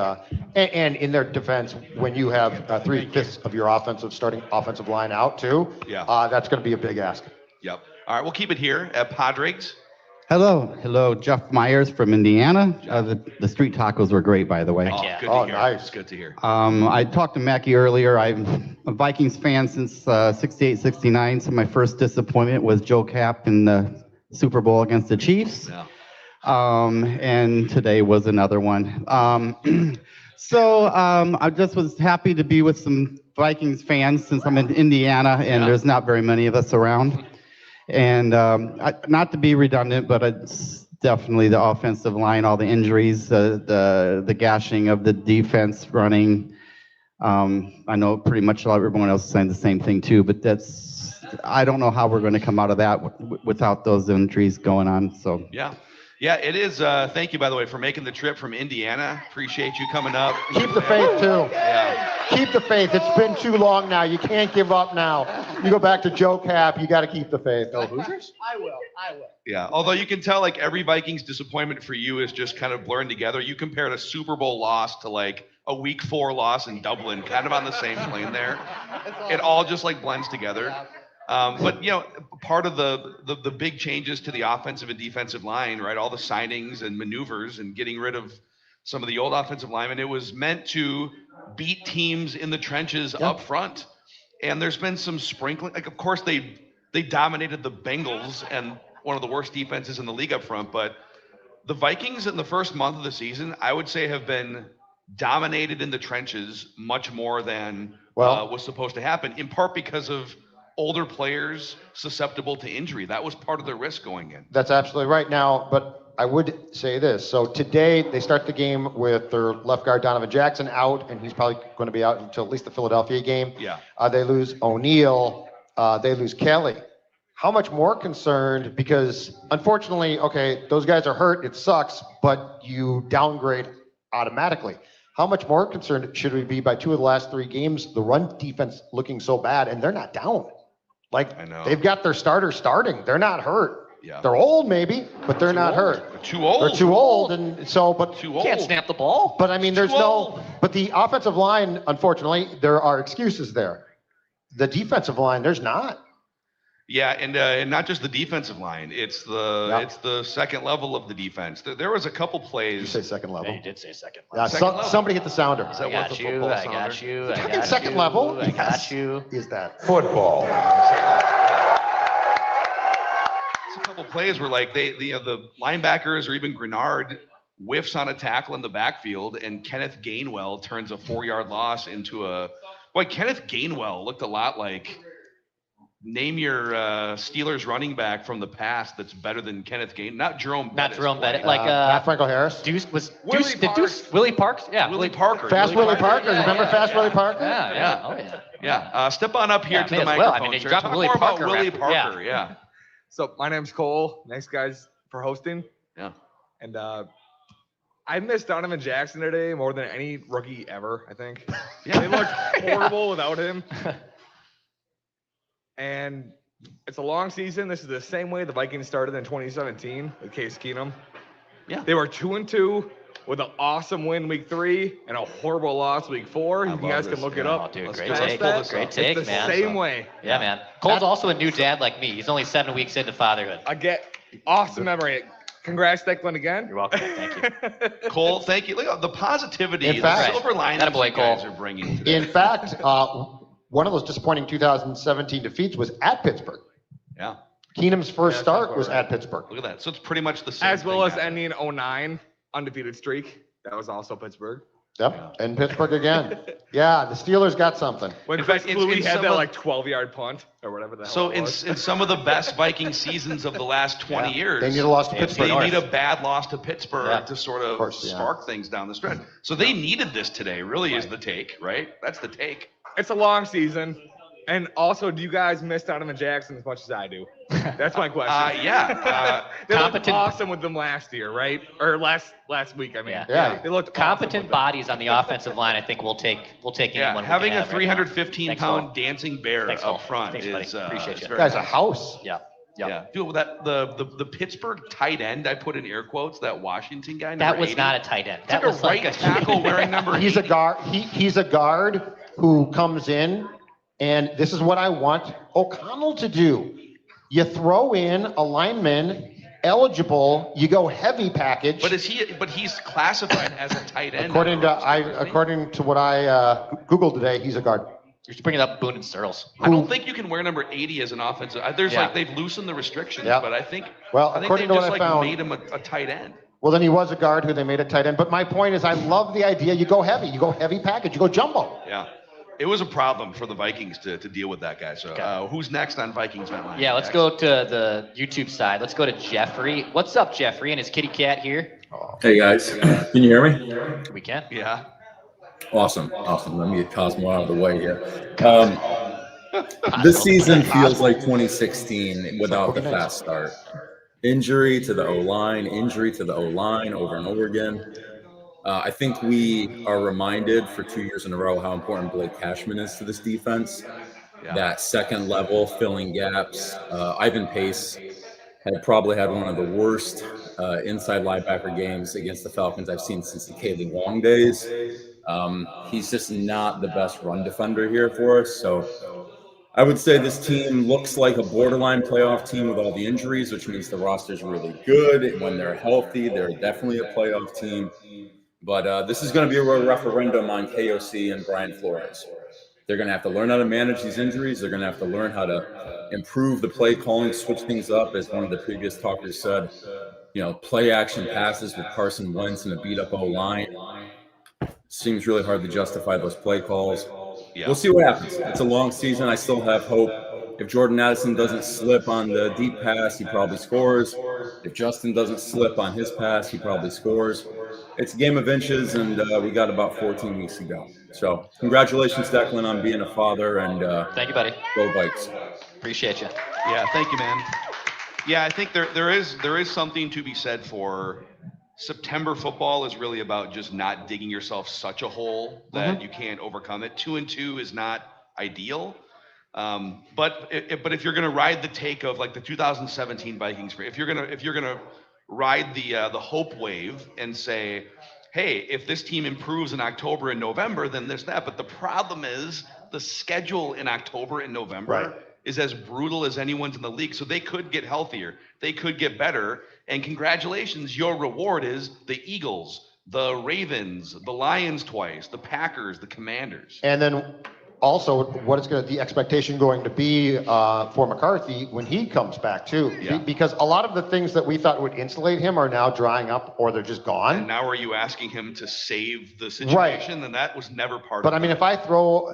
And in their defense, when you have 3/5 of your starting offensive line out too, that's going to be a big ask. Yep. All right, we'll keep it here at Padraigs. Hello, Jeff Myers from Indiana. The street tacos were great, by the way. Oh, good to hear. Nice. Good to hear. I talked to Mackie earlier. I'm a Vikings fan since 68, 69. So my first disappointment was Joe Cap in the Super Bowl against the Chiefs. Yeah. And today was another one. So I just was happy to be with some Vikings fans since I'm in Indiana and there's not very many of us around. And not to be redundant, but it's definitely the offensive line, all the injuries, the gashing of the defense running. I know pretty much everyone else is saying the same thing too, but I don't know how we're going to come out of that without those injuries going on. So Yeah, it is. Thank you, by the way, for making the trip from Indiana. Appreciate you coming up. Keep the faith, too. Yeah. Keep the faith. It's been too long now. You can't give up now. You go back to Joe Cap. You got to keep the faith. No Hoosiers? I will. Yeah, although you can tell, every Vikings disappointment for you is just kind of blurring together. You compared a Super Bowl loss to, a week 4 loss in Dublin, kind of on the same plane there. It all just like blends together. But part of the big changes to the offensive and defensive line, right? All the signings and maneuvers and getting rid of some of the old offensive linemen, it was meant to beat teams in the trenches up front. And there's been some sprinkling. Like, of course, they dominated the Bengals and one of the worst defenses in the league up front. But the Vikings in the first month of the season, I would say, have been dominated in the trenches much more than was supposed to happen, in part because of older players susceptible to injury. That was part of the risk going in. That's absolutely right. Now, but I would say this. So today they start the game with their left guard Donovan Jackson out, and he's probably going to be out until at least the Philadelphia game. Yeah. They lose O'Neal. They lose Kelly. How much more concerned? Because unfortunately, okay, those guys are hurt. It sucks, but you downgrade automatically. How much more concerned should we be by 2 of the last 3 games? The run defense looking so bad, and they're not down. Like, I know. they've got their starters starting. They're not hurt. Yeah. They're old maybe, but they're not hurt. They're too old. They're too old, and so, but Too old. Can't snap the ball. But I mean, there's no. But the offensive line, unfortunately, there are excuses there. The defensive line, there's not. Yeah, and not just the defensive line. It's the second level of the defense. There was a couple plays. You say second level. Yeah, you did say second Yeah, level. somebody hit the sounder. I got you. I got you. I got second you. level. I got you. Is that football? It's a couple plays where like the linebackers or even Grenard whiffs on a tackle in the backfield, and Kenneth Gainwell turns a 4-yard loss into a. Boy, Kenneth Gainwell looked a lot like. Name your Steelers running back from the past that's better than Kenneth Gainwell. Not Jerome Bettis. Not Jerome Bettis. Like Matt Franco Harris. Willie Parks? Yeah. Willie Parker. Fast Willie Parker. Remember Fast Willie Parker? Yeah. Oh yeah. Yeah. Step on up here to the may as well. microphone. I mean, they sir. dropped Talk Willie more Parker about Willie after- Parker. Yeah. So my name's Cole. Thanks guys for hosting. Yeah. And I missed Donovan Jackson today more than any rookie ever, I think. Yeah. They looked horrible without him. And it's a long season. This is the same way the Vikings started in 2017 with Case Keenum. Yeah. They were 2-2 with an awesome win week 3 and a horrible loss week 4. You guys can look it up. Oh, dude, Let's great fast take. that. Great take, it's the man. same way. Yeah, man. Cole's also a new dad like me. He's only 7 weeks into fatherhood. I get awesome memory. Congrats, Declan, again. You're welcome. Thank you. Cole, thank you. Look at the positivity, In the fact- silver linings Attaboy, you guys Cole. are bringing today. In fact, one of those disappointing 2017 defeats was at Pittsburgh. Yeah. Keenum's first start was at Pittsburgh. Look at that. So it's pretty much the same As well thing as happening. ending 09 undefeated streak. That was also Pittsburgh. Yep, and Pittsburgh again. Yeah, the Steelers got something. When In Chris fact, Louis in had some that of- like 12-yard punt or whatever the hell So it in was. some of the best Viking seasons of the last 20 years, They need a loss to they Pittsburgh. need a bad loss to Pittsburgh Yeah. to sort of, course, yeah. spark things down the stretch. So they needed this today, really is the take, right? That's the take. It's a long season. And also, do you guys miss Donovan Jackson as much as I do? That's my question. Yeah. They looked competent- awesome with them last year, right? Or last week, I mean. Yeah. They looked Competent awesome bodies on the offensive line. I think we'll take Yeah, anyone. we having can a have right now. 315-pound Thanks, dancing bear Thanks, Cole. up front Thanks, buddy. is Appreciate is you. very Guy's a nice. house. Yeah. Yeah, dude, the Pittsburgh tight end I put in air quotes, that Washington guy. That number was 80, not a tight end. Took That was a right like a tackle wearing number. He's a 80. guard. He's a guard who comes in, and this is what I want O'Connell to do. You throw in a lineman eligible. You go heavy package. But he's classified as a tight end. According to what I googled today, he's a guard. You're just bringing up Boone and Searles. I don't think you can wear number 80 as an offensive. There's Yeah. like they've loosened the restrictions, Yeah. but I think According they to just what I like found, made him a tight end. well, then he was a guard who they made a tight end. But my point is, I love the idea. You go heavy. You go heavy package. You go jumbo. Yeah. It was a problem for the Vikings to deal with that guy. So who's next on Vikings Vent Line? Yeah, let's go to the YouTube side. Let's go to Jeffrey. What's up, Jeffrey? And his kitty cat here. Hey guys, can you hear me? We can. Yeah. Awesome. Let me get Cosmo out of the way here. This season feels like 2016 without the fast start. Injury to the O-line, over and over again. I think we are reminded for 2 years in a row how important Blake Cashman is to this defense. Yeah. That second level, filling gaps. Ivan Pace had probably had one of the worst inside linebacker games against the Falcons I've seen since the Kaylee Long days. He's just not the best run defender here for us. So I would say this team looks like a borderline playoff team with all the injuries, which means the roster's really good. When they're healthy, they're definitely a playoff team. But this is going to be a real referendum on KOC and Brian Flores. They're going to have to learn how to manage these injuries. They're going to have to learn how to improve the play calling, switch things up, as one of the previous talkers said. Play action passes with Carson Wentz and a beat-up O-line. Seems really hard to justify those play calls. Yeah. We'll see what happens. It's a long season. I still have hope. If Jordan Addison doesn't slip on the deep pass, he probably scores. If Justin doesn't slip on his pass, he probably scores. It's a game of inches, and we got about 14 weeks to go. So congratulations, Declan, on being a father, and thank you, buddy. Go Vikes. Appreciate you. Yeah, thank you, man. Yeah, I think there is something to be said for September football is really about just not digging yourself such a hole that you can't overcome it. 2-2 is not ideal. But if you're going to ride the take of like the 2017 Vikings, if you're going to ride the hope wave and say, hey, if this team improves in October and November, then there's that. But the problem is the schedule in October and November is as brutal as anyone's in the league. So they could get healthier. They could get better. And congratulations, your reward is the Eagles, the Ravens, the Lions twice, the Packers, the Commanders. And then also, what is the expectation going to be for McCarthy when he comes back too? Yeah. Because a lot of the things that we thought would insulate him are now drying up, or they're just gone. And now are you asking him to save the situation? Then that was never part of it. But I mean, if I throw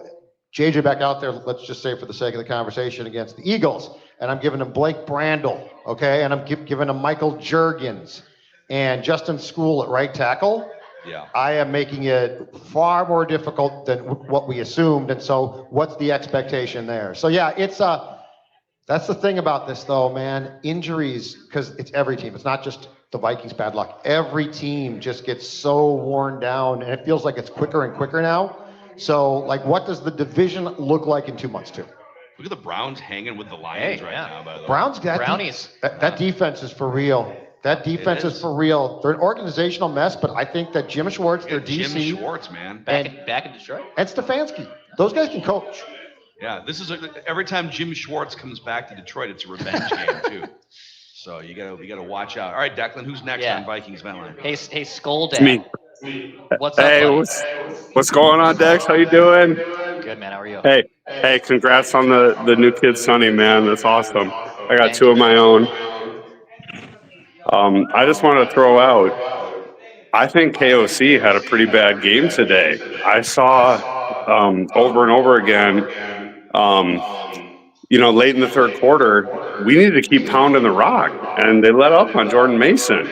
JJ back out there, let's just say for the sake of the conversation, against the Eagles, and I'm giving him Blake Brandel, okay, and I'm giving him Michael Juergens and Justin School at right tackle. Yeah. I am making it far more difficult than what we assumed, and so what's the expectation there? So yeah, it's that's the thing about this though, man. Injuries, because it's every team. It's not just the Vikings' bad luck. Every team just gets so worn down, and it feels like it's quicker and quicker now. So, like, what does the division look like in 2 months too? Look at the Browns hanging with the Lions now, by the way. Browns, Brownies. That defense is for real. That defense is for real. They're an organizational mess, but I think that Jim Schwartz, their DC. Jim Schwartz, man. Back in Detroit. And Stefanski. Those guys can coach. Yeah, this is every time Jim Schwartz comes back to Detroit, it's a revenge game too. So we gotta watch out. All right, Declan, who's next on Vikings Vent Line? Hey, Skull Dad. Me. What's up, hey, buddy? what's going on, Dex? How you doing? Good, man. How are you? Hey, congrats on the new kid, Sonny, man. That's awesome. I got two of my own. I just want to throw out, I think KOC had a pretty bad game today. I saw over and over again, late in the third quarter, we needed to keep pounding the rock, and they let up on Jordan Mason.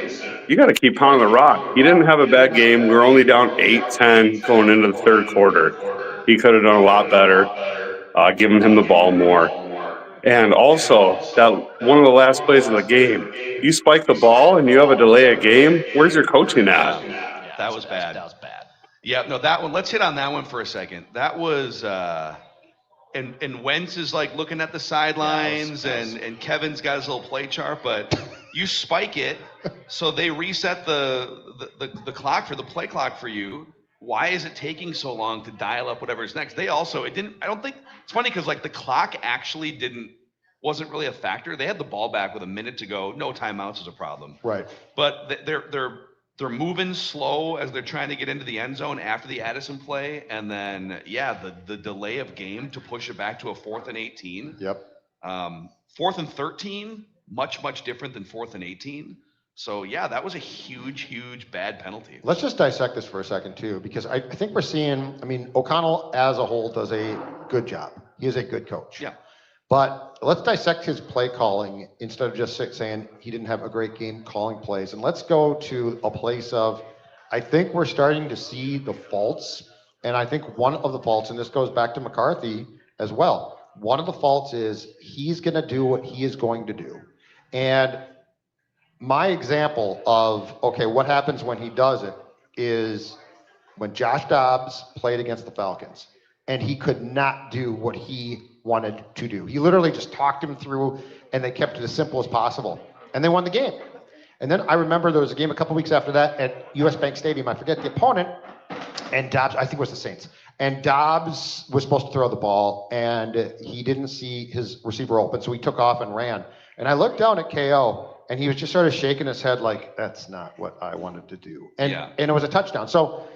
You got to keep pounding the rock. He didn't have a bad game. We were only down 8-10 going into the third quarter. He could have done a lot better, giving him the ball more. And also, that one of the last plays of the game, you spike the ball and you have a delay of game. Where's your coaching at? Yeah, that was bad. That was bad. Yeah, no, that one. Let's hit on that one for a second. That was, and Wentz is like looking at the sidelines, and Kevin's got his little play chart, but you spike it, so they reset the clock for the play clock for you. Why is it taking so long to dial up whatever's next? They also, I don't think, it's funny because like the clock actually wasn't really a factor. They had the ball back with a minute to go. No timeouts is a problem. Right. But they're moving slow as they're trying to get into the end zone after the Addison play. And then, the delay of game to push it back to a 4th and 18. Yep. 4th and 13, much different than 4th and 18. So, that was a huge bad penalty. Let's just dissect this for a second, too, because I think we're seeing, O'Connell as a whole does a good job. He is a good coach. Yeah. But let's dissect his play calling instead of just saying he didn't have a great game calling plays. And let's go to a place of, I think we're starting to see the faults. And I think one of the faults, and this goes back to McCarthy as well, one of the faults is he's going to do what he is going to do. And my example of, okay, what happens when he does it is when Josh Dobbs played against the Falcons and he could not do what he wanted to do. He literally just talked him through and they kept it as simple as possible. And they won the game. And then I remember there was a game a couple weeks after that at US Bank Stadium. I forget the opponent. and Dobbs, I think it was the Saints. And Dobbs was supposed to throw the ball, and he didn't see his receiver open, so he took off and ran. And I looked down at KO, and he was just sort of shaking his head like, that's not what I wanted to do. And it was a touchdown. So,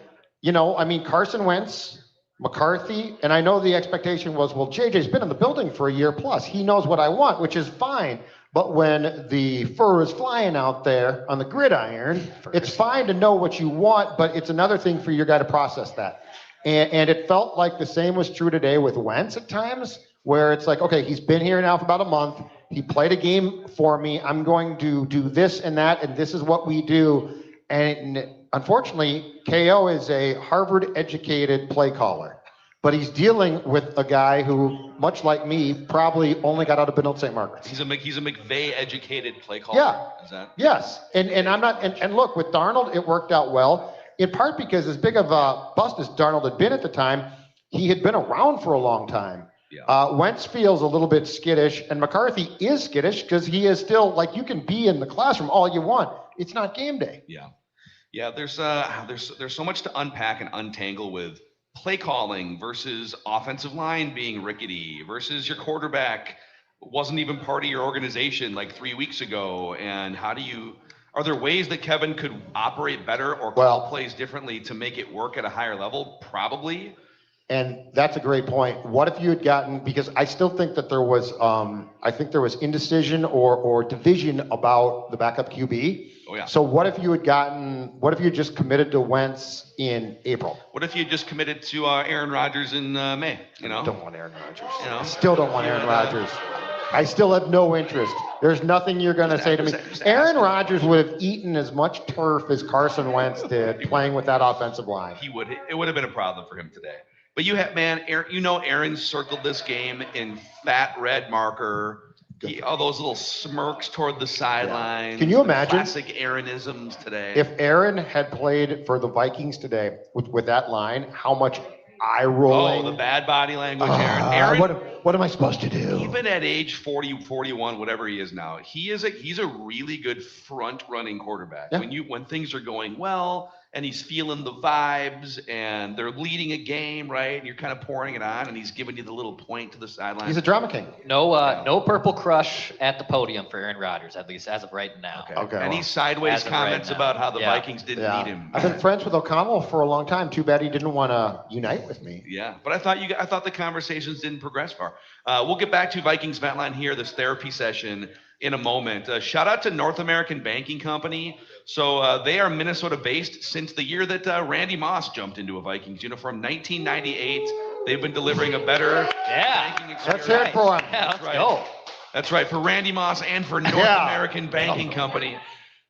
Carson Wentz, McCarthy, and I know the expectation was, well, JJ's been in the building for a year plus. He knows what I want, which is fine. But when the fur is flying out there on the gridiron, it's fine to know what you want, but it's another thing for your guy to process that. And it felt like the same was true today with Wentz at times, where it's like, okay, he's been here now for about a month. He played a game for me. I'm going to do this and that, and this is what we do. And unfortunately, KO is a Harvard-educated play caller. But he's dealing with a guy who, much like me, probably only got out of Benilde St. Margaret's. He's a McVay-educated play caller. Yeah. Is that? Yes. And I'm not. And look, with Darnold, it worked out well. In part because as big of a bust as Darnold had been at the time, he had been around for a long time. Yeah. Wentz feels a little bit skittish, and McCarthy is skittish because he is still like, you can be in the classroom all you want. It's not game day. Yeah. Yeah. There's so much to unpack and untangle with play calling versus offensive line being rickety versus your quarterback wasn't even part of your organization like 3 weeks ago. And are there ways that Kevin could operate better or call plays differently to make it work at a higher level? Probably. And that's a great point. What if you had gotten, because I still think that there was, indecision or division about the backup QB. Oh, yeah. So what if you had just committed to Wentz in April? What if you just committed to Aaron Rodgers in May? Don't want Aaron Rodgers. Still don't want Aaron Rodgers. I still have no interest. There's nothing you're going to say to me. Aaron Rodgers would have eaten as much turf as Carson Wentz did playing with that offensive line. He would. It would have been a problem for him today. But Aaron circled this game in fat red marker. All those little smirks toward the sidelines. Can you imagine? Classic Aaronisms today. If Aaron had played for the Vikings today with that line, how much eye rolling. Oh, the bad body language, Aaron. What am I supposed to do? Even at age 40, 41, whatever he is now, he's a really good front running quarterback. Yeah. When things are going well and he's feeling the vibes and they're leading a game, right? And you're kind of pouring it on and he's giving you the little point to the sideline. He's a drama king. No purple crush at the podium for Aaron Rodgers, at least as of right now. Okay. Any sideways comments about how the Vikings didn't need him? I've been friends with O'Connell for a long time. Too bad he didn't want to unite with me. Yeah, but I thought the conversations didn't progress far. We'll get back to Vikings Vent Line here, this therapy session, in a moment. Shout out to North American Banking Company. So they are Minnesota-based since the year that Randy Moss jumped into a Vikings uniform, 1998. They've been delivering a better banking experience. Let's hear it for him. Yeah, let's go. That's right, for Randy Moss and for North American Banking Company.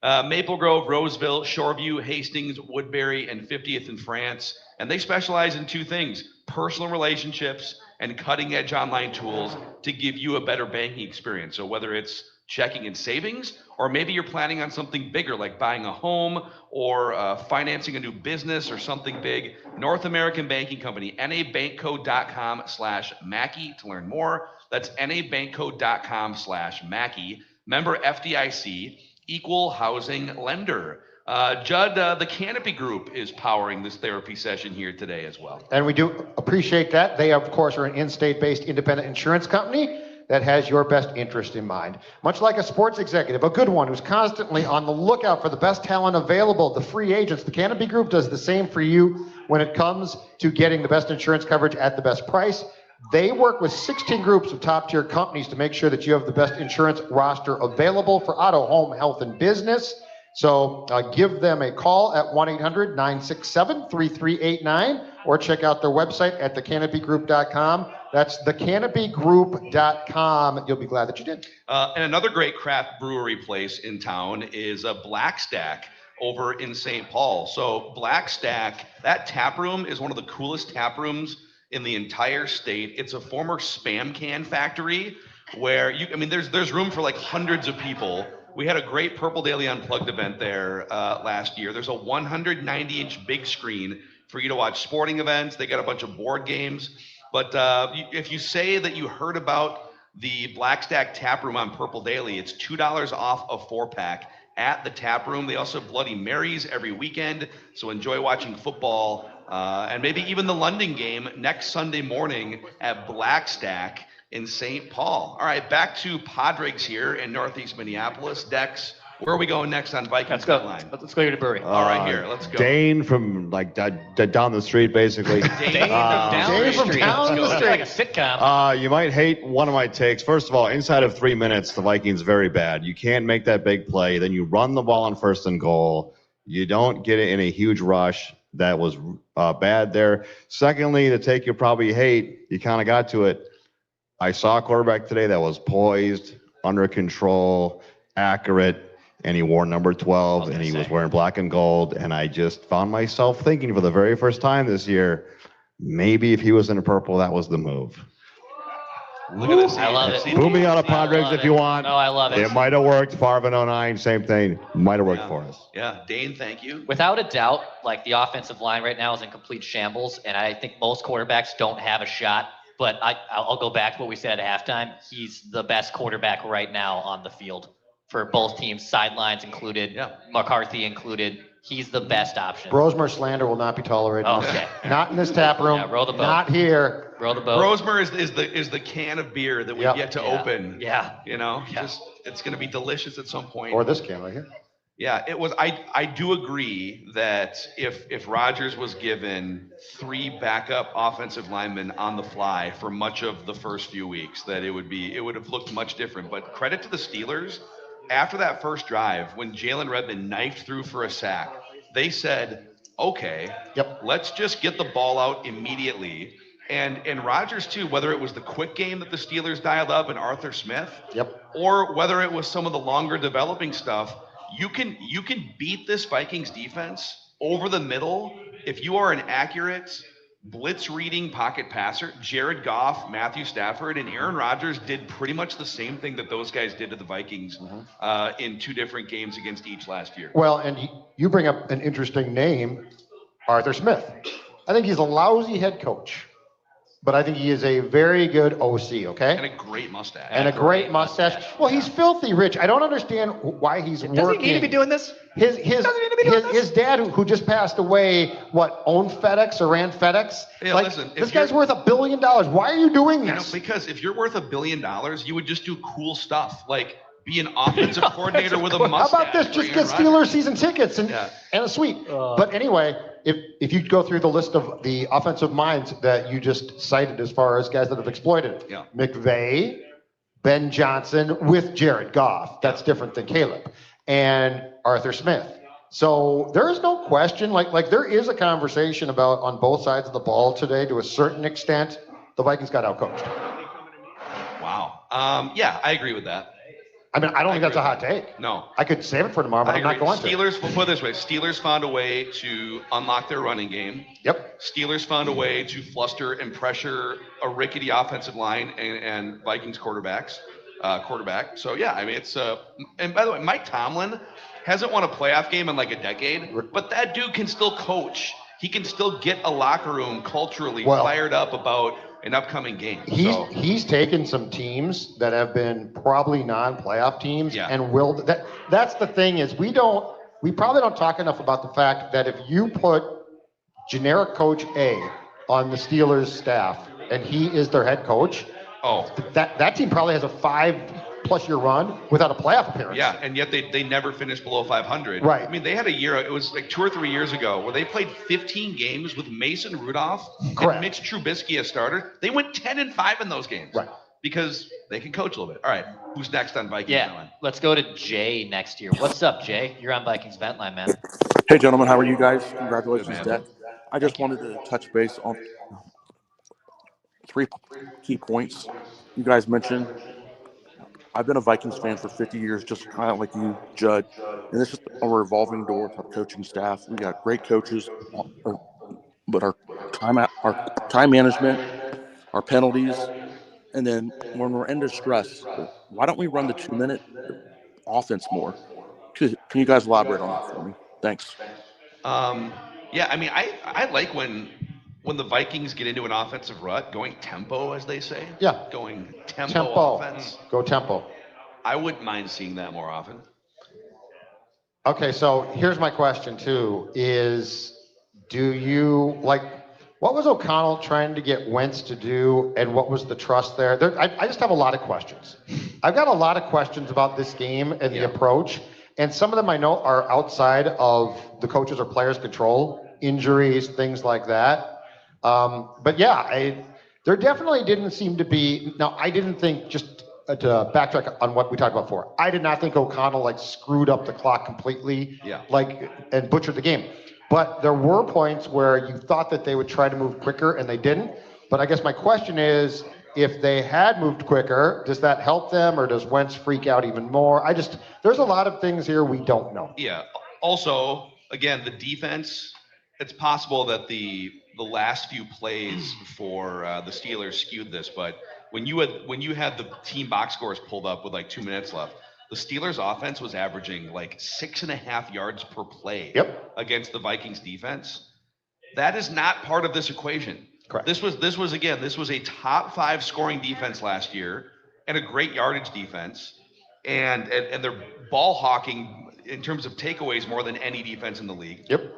Maple Grove, Roseville, Shoreview, Hastings, Woodbury, and 50th in France. And they specialize in two things: personal relationships and cutting-edge online tools to give you a better banking experience. So whether it's checking and savings, or maybe you're planning on something bigger like buying a home or financing a new business or something big, North American Banking Company, nabankco.com/Mackey to learn more. That's nabankco.com/Mackey. Member FDIC, equal housing lender. Judd, the Canopy Group is powering this therapy session here today as well. And we do appreciate that. They, of course, are an in-state-based independent insurance company that has your best interest in mind. Much like a sports executive, a good one who's constantly on the lookout for the best talent available, the free agents, the Canopy Group does the same for you when it comes to getting the best insurance coverage at the best price. They work with 16 groups of top-tier companies to make sure that you have the best insurance roster available for auto, home, health, and business. So give them a call at 1-800-967-3389 or check out their website at thecanopygroup.com. That's thecanopygroup.com. You'll be glad that you did. And another great craft brewery place in town is Black Stack over in St. Paul. So Black Stack, that tap room is one of the coolest tap rooms in the entire state. It's a former Spam can factory where there's room for like hundreds of people. We had a great Purple Daily Unplugged event there last year. There's a 190-inch big screen for you to watch sporting events. They got a bunch of board games. But if you say that you heard about the Black Stack Tap Room on Purple Daily, it's $2 off a 4-pack at the Tap Room. They also have Bloody Marys every weekend, so enjoy watching football and maybe even the London game next Sunday morning at Blackstack in St. Paul. All right, back to Padraigs here in Northeast Minneapolis. Dex, where are we going next on Vikings Vent Line? Let's go to the brewery. All right, here, let's go. Dane from like down the street, basically. Dane from down the street. Like a sitcom. You might hate one of my takes. First of all, inside of 3 minutes, the Vikings very bad. You can't make that big play. Then you run the ball on 1st and goal. You don't get it in a huge rush. That was bad there. Secondly, the take you probably hate, you kind of got to it. I saw a quarterback today that was poised, under control, accurate, and he wore number 12, and he was wearing black and gold, and I just found myself thinking for the very first time this year, maybe if he was in purple, that was the move. Look at this. I love it. Boo me out of Padraigs if you want. No, I love it. It might have worked. Favre in 09, same thing. Might have worked for us. Yeah, Dane, thank you. Without a doubt, like the offensive line right now is in complete shambles, and I think most quarterbacks don't have a shot. But I'll go back to what we said at halftime. He's the best quarterback right now on the field for both teams, sidelines included, McCarthy included. He's the best option. Brosmer slander will not be tolerated. Okay. Not in this tap room. Yeah, row the boat. Not here. Row the boat. Brosmer is the can of beer that we get to open. Yeah. You know, just it's going to be delicious at some point. Or this can right here. Yeah, it was. I do agree that if Rodgers was given 3 backup offensive linemen on the fly for much of the first few weeks, that it would have looked much different. But credit to the Steelers, after that first drive, when Jalen Redmond knifed through for a sack, they said, "Okay, let's just get the ball out immediately." And Rodgers too, whether it was the quick game that the Steelers dialed up and Arthur Smith, or whether it was some of the longer developing stuff. You can beat this Vikings defense over the middle if you are an accurate blitz reading pocket passer. Jared Goff, Matthew Stafford, and Aaron Rodgers did pretty much the same thing that those guys did to the Vikings in 2 different games against each last year. Well, and you bring up an interesting name, Arthur Smith. I think he's a lousy head coach, but I think he is a very good OC, okay? And a great mustache. And a great mustache. Well, he's filthy rich. I don't understand why he's working. Does he need to be doing this? His dad, who just passed away, owned FedEx or ran FedEx? Yeah, like, listen, this guy's worth $1 billion. Why are you doing this? Because if you're worth $1 billion, you would just do cool stuff, like be an offensive coordinator with a mustache. How about this? Just get Steelers season tickets and a suite. But anyway, if you go through the list of the offensive minds that you just cited as far as guys that have exploited it, McVay, Ben Johnson with Jared Goff. That's different than Caleb. And Arthur Smith. So there is no question, like there is a conversation about on both sides of the ball today to a certain extent, the Vikings got outcoached. Wow. Yeah, I agree with that. I mean, I don't think that's a hot take. No. I could save it for tomorrow, but I'm not going to. Steelers, we'll put it this way. Steelers found a way to unlock their running game. Yep. Steelers found a way to fluster and pressure a rickety offensive line and Vikings quarterback. So, yeah, I mean, it's and by the way, Mike Tomlin hasn't won a playoff game in like a decade, but that dude can still coach. He can still get a locker room culturally fired up about an upcoming game. He's taken some teams that have been probably non-playoff teams and willed that. That's the thing is we probably don't talk enough about the fact that if you put generic coach A on the Steelers staff and he is their head coach, that team probably has a 5+ year run without a playoff appearance. Yeah, and yet they never finished below 500. Right. I mean, they had a year, it was like 2 or 3 years ago, where they played 15 games with Mason Rudolph and Mitch Trubisky as starter. They went 10-5 in those games. Right. Because they can coach a little bit. All right, who's next on Vikings Vent Line? Let's go to Jay next year. What's up, Jay? You're on Vikings Vent Line, man. Hey, gentlemen, how are you guys? Congratulations, Dad. I just wanted to touch base on 3 key points you guys mentioned. I've been a Vikings fan for 50 years, just kind of like you, Judd. And this is a revolving door to our coaching staff. We got great coaches, but our time management, our penalties, and then when we're under stress, why don't we run the 2-minute offense more? Can you guys elaborate on that for me? Thanks. Yeah, I mean, I like when the Vikings get into an offensive rut, going tempo, as they say. Yeah. Going tempo offense. Go tempo. I wouldn't mind seeing that more often. Okay, so here's my question too: is do you like what was O'Connell trying to get Wentz to do, and what was the trust there? I just have a lot of questions. I've got a lot of questions about this game and the approach, and some of them I know are outside of the coaches or players' control, injuries, things like that. But yeah, there definitely didn't seem to be. Now, I didn't think just to backtrack on what we talked about before. I did not think O'Connell like screwed up the clock completely, and butchered the game. But there were points where you thought that they would try to move quicker and they didn't. But I guess my question is, if they had moved quicker, does that help them, or does Wentz freak out even more? There's a lot of things here we don't know. Yeah. Also, again, the defense. It's possible that the last few plays for the Steelers skewed this, but when you had the team box scores pulled up with like 2 minutes left, the Steelers offense was averaging like 6.5 yards per play against the Vikings defense. That is not part of this equation. Correct. This was a top 5 scoring defense last year and a great yardage defense, and they're ball hawking in terms of takeaways more than any defense in the league. Yep.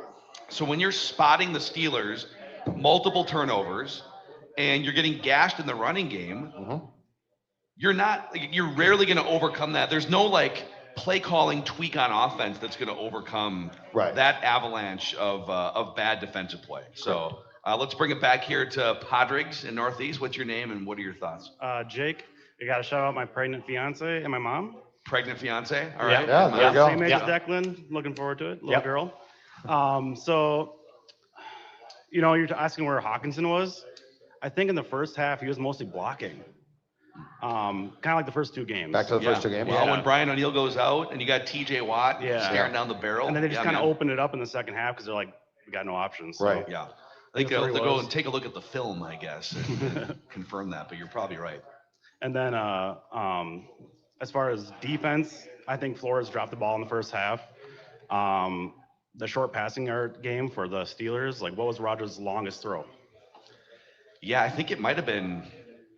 So when you're spotting the Steelers, multiple turnovers, and you're getting gashed in the running game, you're rarely going to overcome that. There's no like play calling tweak on offense that's going to overcome that avalanche of bad defensive play. So let's bring it back here to Padraigs in Northeast. What's your name and what are your thoughts? Jake, I got to shout out my pregnant fiance and my mom. Pregnant fiance? All right. Yeah, there you go. Same age as Declan. Looking forward to it. Little girl. So, you're asking where Hawkinson was. I think in the first half, he was mostly blocking. Kind of like the first 2 games. Back to the first 2 games. Well, when Brian O'Neill goes out and you got TJ Watt staring down the barrel. And then they just kind of opened it up in the second half because they're like, we got no options. So. Right. Yeah. They go and take a look at the film, I guess, and confirm that, but you're probably right. And then as far as defense, I think Flores dropped the ball in the first half. The short passing yard game for the Steelers, like what was Rodgers' longest throw? Yeah, I think it might have been.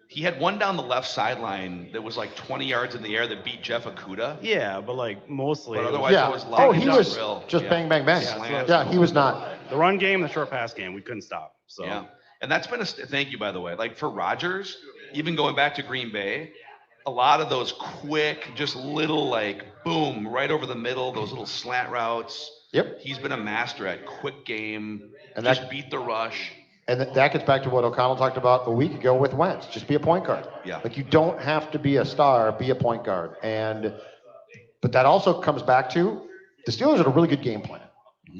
He had one down the left sideline that was like 20 yards in the air that beat Jeff Okudah. Yeah, but like mostly. But otherwise, it was long. He was just bang, bang, bang. Yeah, he was not. The run game, the short pass game, we couldn't stop. So. Yeah, and that's been thank you, by the way. Like for Rodgers, even going back to Green Bay, a lot of those quick, just little like boom, right over the middle, those little slant routes. Yep. He's been a master at quick game, and just beat the rush. And that gets back to what O'Connell talked about a week ago with Wentz. Just be a point guard. Yeah. Like you don't have to be a star, be a point guard. But that also comes back to the Steelers had a really good game plan.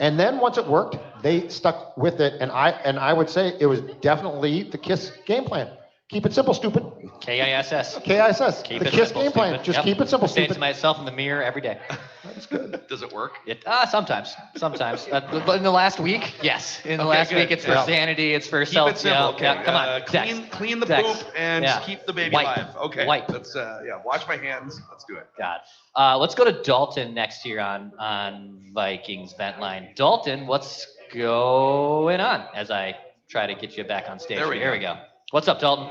And then once it worked, they stuck with it. And I would say it was definitely the KISS game plan. Keep it simple, stupid. KISS. KISS. Keep the it KISS simple, game plan. stupid. Just Yep. keep it simple, I say it stupid. to myself in the mirror every day. That's good. Does it work? Sometimes. But in the last week, yes. In the last week, it's for sanity. It's for Keep self. it simple. Okay. Yeah, come on. Clean the Text. poop and Yeah. keep the baby Wipe. alive. Okay. Wipe. Let's wash my hands. Let's do it. God. Let's go to Dalton next year on Vikings Vent Line. Dalton, what's going on? As I try to get you back on stage. There we go. What's up, Dalton?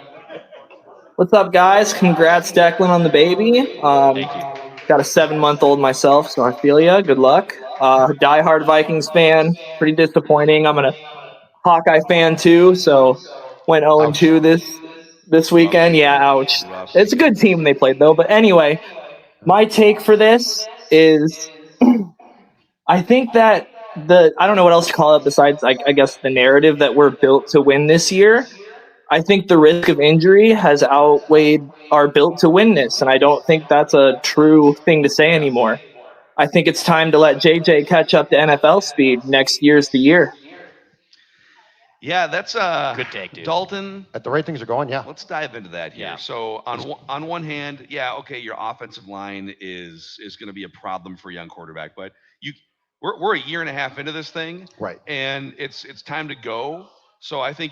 What's up, guys? Congrats, Declan, on the baby. Thank you. Got a 7-month-old myself, so I feel ya. Good luck. Diehard Vikings fan. Pretty disappointing. I'm a Hawkeye fan too, so went 0-2 this weekend. Yeah, ouch. It's a good team they played though. But anyway, my take for this is, I think that I don't know what else to call it besides I guess the narrative that we're built to win this year. I think the risk of injury has outweighed our built to winness, and I don't think that's a true thing to say anymore. I think it's time to let JJ catch up to NFL speed. Next year's the year. Yeah, that's good take, dude. Dalton. At the rate things are going, yeah. Let's dive into that here. So on one hand, okay, your offensive line is going to be a problem for a young quarterback, but we're a year and a half into this thing, right? And it's time to go. So I think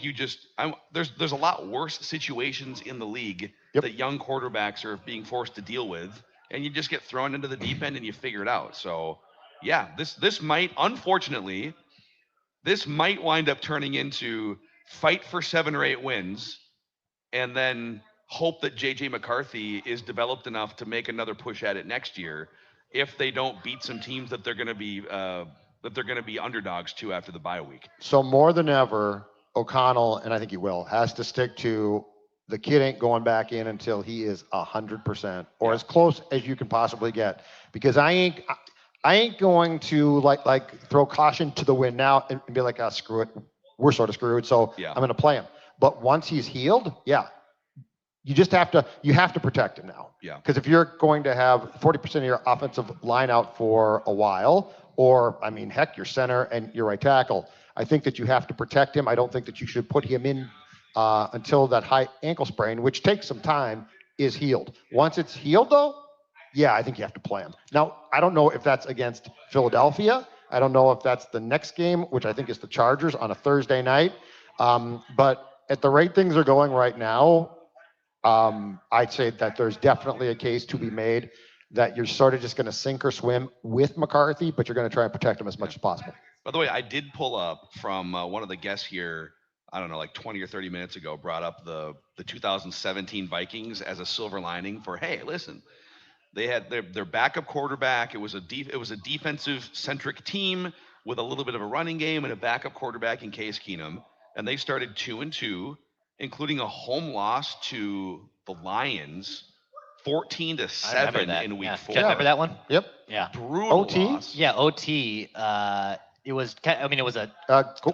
there's a lot worse situations in the league that young quarterbacks are being forced to deal with, and you just get thrown into the deep end and you figure it out. So yeah, this might, unfortunately, wind up turning into fight for 7 or 8 wins, and then hope that JJ McCarthy is developed enough to make another push at it next year. if they don't beat some teams that they're going to be underdogs to after the bye week. So more than ever, O'Connell, and I think he will, has to stick to the kid ain't going back in until he is 100% or as close as you can possibly get. Because I ain't going to like throw caution to the wind now and be like, screw it, we're sort of screwed, so I'm going to play him. But once he's healed, you just have to protect him now. Yeah. Because if you're going to have 40% of your offensive line out for a while, or I mean, heck, your center and your right tackle, I think that you have to protect him. I don't think that you should put him in until that high ankle sprain, which takes some time, is healed. Once it's healed, though, I think you have to play him. Now, I don't know if that's against Philadelphia. I don't know if that's the next game, which I think is the Chargers on a Thursday night. But at the rate things are going right now, I'd say that there's definitely a case to be made that you're sort of just going to sink or swim with McCarthy, but you're going to try and protect him as much as possible. By the way, I did pull up from one of the guests here, I don't know, like 20 or 30 minutes ago, brought up the 2017 Vikings as a silver lining for, hey, listen, they had their backup quarterback. It was a defensive centric team with a little bit of a running game and a backup quarterback in Case Keenum, and they started 2-2, including a home loss to the Lions, 14-7 in week 4. Do you remember that one? Yep. Yeah. Brutal OT? loss. Yeah, OT. It was a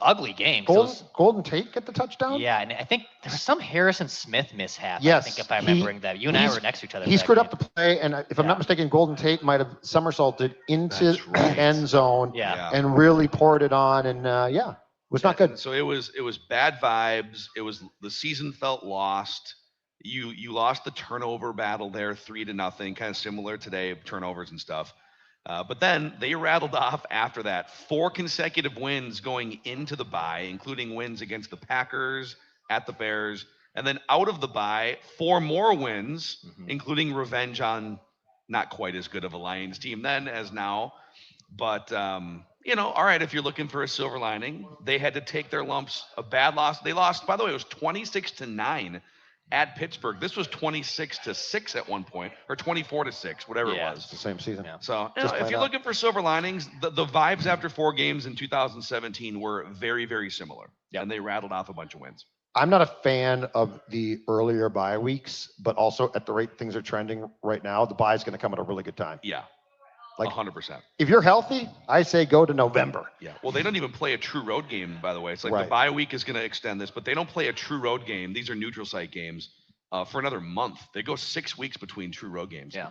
ugly game. Golden Tate get the touchdown? Yeah, and I think there was some Harrison Smith mishap. Yes. I think if I'm remembering that. You and I were next to each other. He screwed up the play, and if I'm not mistaken, Golden Tate might have somersaulted into the end zone and really poured it on, and it was not good. So it was bad vibes. It was, the season felt lost. You lost the turnover battle there 3-0, kind of similar today, turnovers and stuff. But then they rattled off after that 4 consecutive wins going into the bye, including wins against the Packers, at the Bears, and then out of the bye, 4 more wins, including revenge on not quite as good of a Lions team then as now. But, all right, if you're looking for a silver lining, they had to take their lumps. A bad loss. They lost, by the way, it was 26-9 at Pittsburgh. This was 26-6 at one point, or 24-6, whatever it was. It's the same season. So if you're looking for silver linings, the vibes after 4 games in 2017 were very, very similar. And they rattled off a bunch of wins. I'm not a fan of the earlier bye weeks, but also at the rate things are trending right now, the bye is going to come at a really good time. Yeah. Like 100%. If you're healthy, I say go to November. Yeah. Well, they don't even play a true road game, by the way. It's like the bye week is going to extend this, but they don't play a true road game. These are neutral site games for another month. They go 6 weeks between true road games. Yeah.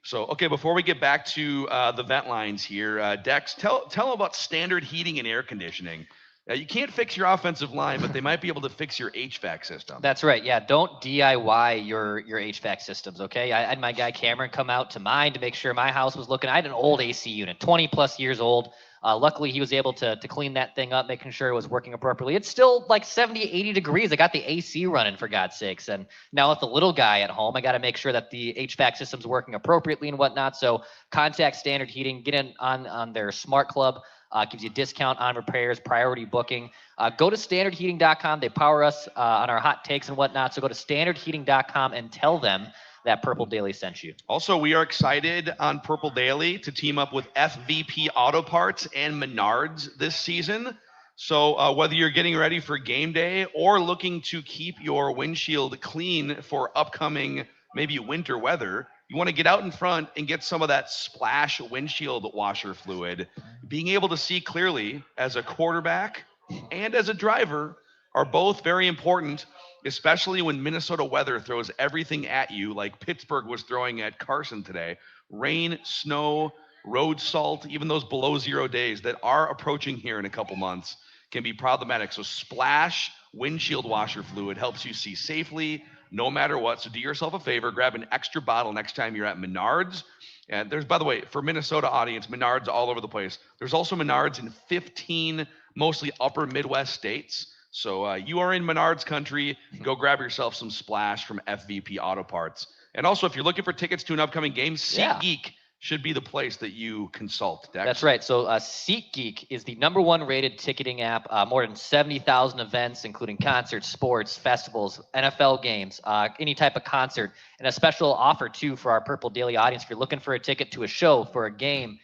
So, okay, before we get back to the vent lines here, Dex, tell them about standard heating and air conditioning. You can't fix your offensive line, but they might be able to fix your HVAC system. That's right. Yeah, don't DIY your HVAC systems, okay? I had my guy Cameron come out to mine to make sure my house was looking. I had an old AC unit, 20+ years old. Luckily, he was able to clean that thing up, making sure it was working appropriately. It's still like 70, 80 degrees. I got the AC running, for God's sakes. And now with the little guy at home, I got to make sure that the HVAC system's working appropriately and whatnot. So contact Standard Heating. Get in on their Smart Club. Gives you a discount on repairs, priority booking. Go to standardheating.com. They power us on our hot takes and whatnot. So go to standardheating.com and tell them that Purple Daily sent you. Also, we are excited on Purple Daily to team up with FVP Auto Parts and Menards this season. So whether you're getting ready for game day or looking to keep your windshield clean for upcoming maybe winter weather, you want to get out in front and get some of that splash windshield washer fluid. Being able to see clearly as a quarterback and as a driver are both very important, especially when Minnesota weather throws everything at you like Pittsburgh was throwing at Carson today. Rain, snow, road salt, even those below 0 days that are approaching here in a couple months can be problematic. So splash windshield washer fluid helps you see safely no matter what. So do yourself a favor, grab an extra bottle next time you're at Menards. And there's, by the way, for Minnesota audience, Menards all over the place. There's also Menards in 15 mostly upper Midwest states. So you are in Menards country, go grab yourself some splash from FVP Auto Parts. And also, if you're looking for tickets to an upcoming game, SeatGeek should be the place that you consult, Dex. That's right. So SeatGeek is the #1 rated ticketing app. More than 70,000 events, including concerts, sports, festivals, NFL games, any type of concert, and a special offer too for our Purple Daily audience. If you're looking for a ticket to a show, for a game,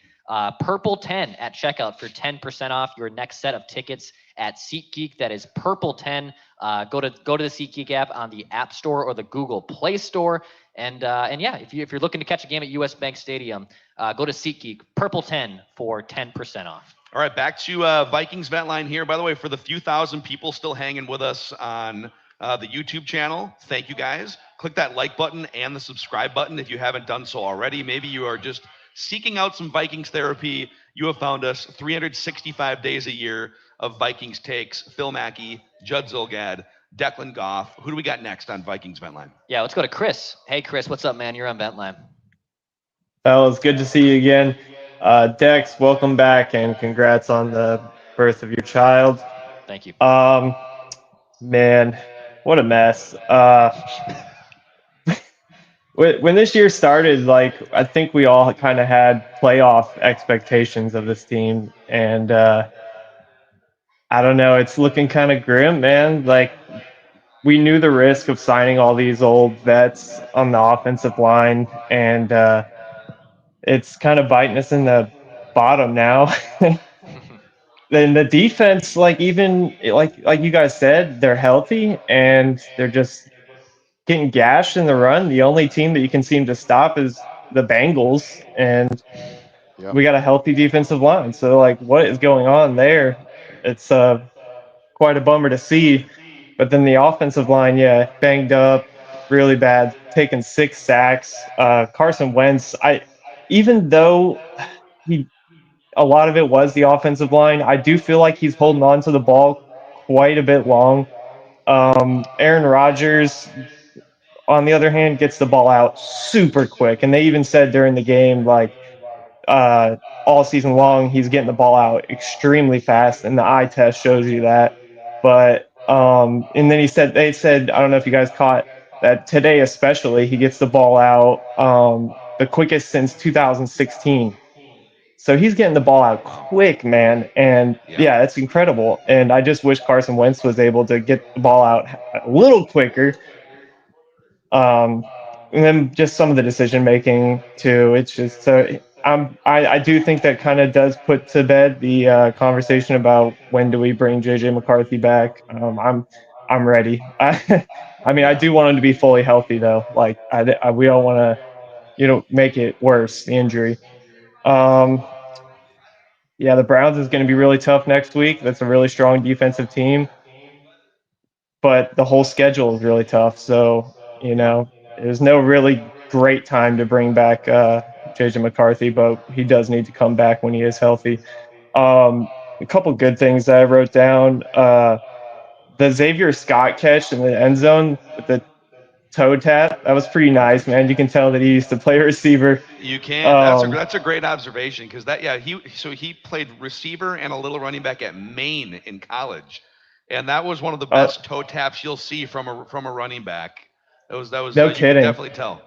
Purple 10 at checkout for 10% off your next set of tickets at SeatGeek. That is Purple 10. Go to the SeatGeek app on the App Store or the Google Play Store. And yeah, if you're looking to catch a game at US Bank Stadium, go to SeatGeek, Purple 10 for 10% off. All right, back to Vikings Vent Line here. By the way, for the few thousand people still hanging with us on the YouTube channel, thank you guys. Click that like button and the subscribe button if you haven't done so already. Maybe you are just seeking out some Vikings therapy. You have found us 365 days a year of Vikings takes. Phil Mackey, Judd Zolgad, Declan Goff. Who do we got next on Vikings Vent Line? Yeah, let's go to Chris. Hey, Chris, what's up, man? You're on Vent Line. Fellas, good to see you again. Dex, welcome back, and congrats on the birth of your child. Thank you. Man, what a mess. When this year started, like, I think we all kind of had playoff expectations of this team, and I don't know, it's looking kind of grim, man. Like, we knew the risk of signing all these old vets on the offensive line, and it's kind of biting us in the bottom now. Then the defense, like, even like you guys said, they're healthy and they're just getting gashed in the run. The only team that you can seem to stop is the Bengals, and we got a healthy defensive line. So, like, what is going on there? It's quite a bummer to see. But then the offensive line, yeah, banged up, really bad, taking 6 sacks. Carson Wentz, even though a lot of it was the offensive line, I do feel like he's holding on to the ball quite a bit long. Aaron Rodgers, on the other hand, gets the ball out super quick. And they even said during the game, like, all season long, he's getting the ball out extremely fast, and the eye test shows you that. But and then they said, I don't know if you guys caught that today, especially, he gets the ball out the quickest since 2016. So he's getting the ball out quick, man. And yeah, it's incredible. And I just wish Carson Wentz was able to get the ball out a little quicker. And then just some of the decision making too. It's just so I do think that kind of does put to bed the conversation about when do we bring JJ McCarthy back. I'm ready. I mean, I do want him to be fully healthy though. Like we don't want to, make it worse, the injury. Yeah, the Browns is going to be really tough next week. That's a really strong defensive team, but the whole schedule is really tough. So, there's no really great time to bring back JJ McCarthy, but he does need to come back when he is healthy. A couple good things that I wrote down. The Xavier Scott catch in the end zone with the toe tap, that was pretty nice, man. You can tell that he used to play receiver. You can. That's a great observation, because he played receiver and a little running back at Maine in college, and that was one of the best toe taps you'll see from a running back. That was no kidding. You can definitely tell.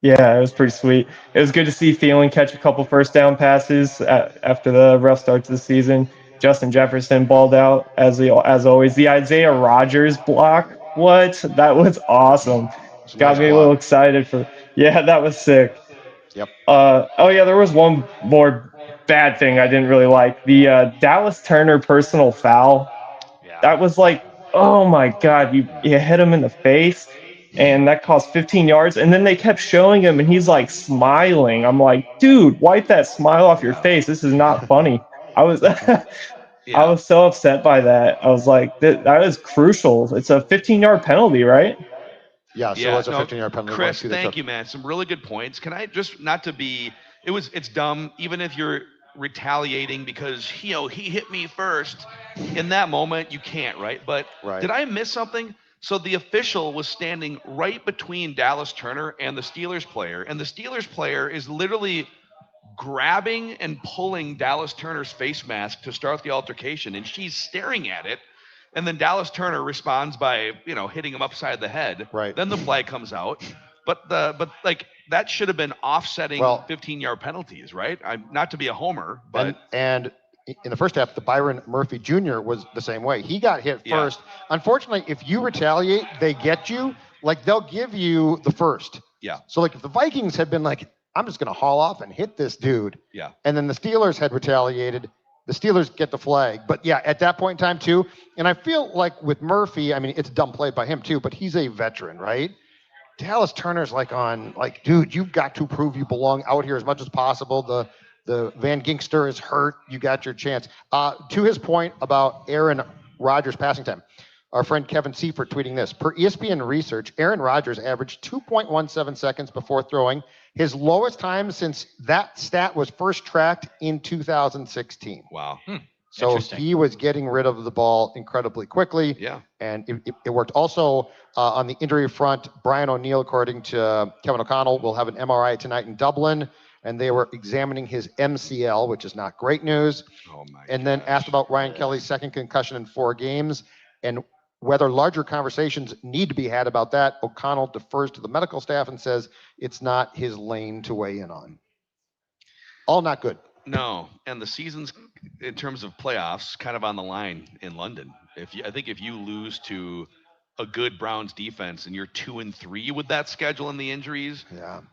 Yeah, it was pretty sweet. It was good to see Thielen catch a couple first down passes after the rough start to the season. Justin Jefferson balled out as always. The Isaiah Rodgers block, what? That was awesome. Got me a little excited yeah, that was sick. Yep. There was one more bad thing I didn't really like. The Dallas Turner personal foul. Yeah. That was like, oh my God, you hit him in the face, and that cost 15 yards. And then they kept showing him, and he's like smiling. I'm like, dude, wipe that smile off your face. This is not funny. I was I was so upset by that. I was like, that is crucial. It's a 15-yard penalty, right? Yeah, so it was a 15-yard penalty. Chris, thank you, man. Some really good points. Can I just, it's dumb, even if you're retaliating because, he hit me first. In that moment, you can't, right? But did I miss something? So the official was standing right between Dallas Turner and the Steelers player, and the Steelers player is literally grabbing and pulling Dallas Turner's face mask to start the altercation, and she's staring at it. And then Dallas Turner responds by, hitting him upside the head. Right. Then the flag comes out. But that should have been offsetting 15-yard penalties, right? Not to be a homer, but and in the first half, the Byron Murphy Jr. was the same way. He got hit first. Unfortunately, if you retaliate, they get you. Like, they'll give you the first. Yeah. So, like, if the Vikings had been like, I'm just going to haul off and hit this dude. Yeah. And then the Steelers had retaliated, the Steelers get the flag. But, yeah, at that point in time, too, and I feel like with Murphy, I mean, it's a dumb play by him, too, but he's a veteran, right? Dallas Turner's like, dude, you've got to prove you belong out here as much as possible. The Van Ginkster is hurt. You got your chance. To his point about Aaron Rodgers' passing time, our friend Kevin Seifert tweeting this. Per ESPN research, Aaron Rodgers averaged 2.17 seconds before throwing, his lowest time since that stat was first tracked in 2016. Wow. So he was getting rid of the ball incredibly quickly. Yeah. And it worked. Also, on the injury front, Brian O'Neill, according to Kevin O'Connell, will have an MRI tonight in Dublin. And they were examining his MCL, which is not great news. Oh my! And then asked about Ryan Kelly's second concussion in 4 games and whether larger conversations need to be had about that. O'Connell defers to the medical staff and says it's not his lane to weigh in on. All not good. No, and the season's, in terms of playoffs, kind of on the line in London. I think if you lose to a good Browns defense and you're 2-3 with that schedule and the injuries,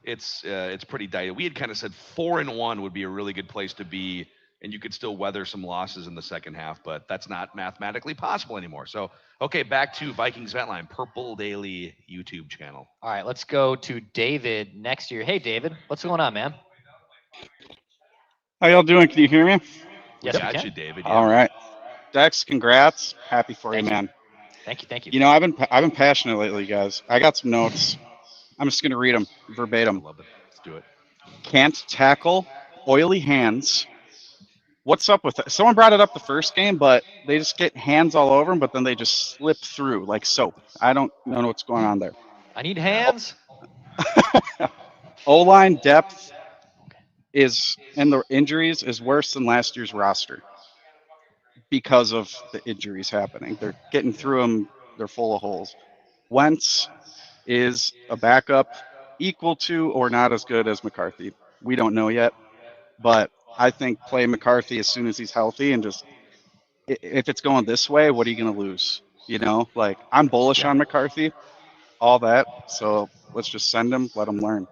it's pretty dicey. We had kind of said 4-1 would be a really good place to be, and you could still weather some losses in the second half, but that's not mathematically possible anymore. So, okay, back to Vikings Vent Line, Purple Daily YouTube channel. All right, let's go to David next year. Hey, David, what's going on, man? How y'all doing? Can you hear me? Yes, we got can. you, David. All right. Dex, congrats. Happy for you, man. Thank you. You know, I've been passionate lately, guys. I got some notes. I'm just gonna read them verbatim. Love it. Let's do it. Can't tackle, oily hands. What's up with it? Someone brought it up the first game, but they just get hands all over them, but then they just slip through like soap. I don't know what's going on there. I need hands. O-line depth and the injuries is worse than last year's roster because of the injuries happening. They're getting through them. They're full of holes. Wentz is a backup equal to or not as good as McCarthy. We don't know yet, but I think play McCarthy as soon as he's healthy and just, if it's going this way, what are you going to lose? You know, like, I'm bullish on McCarthy, all that. So let's just send him, let him learn.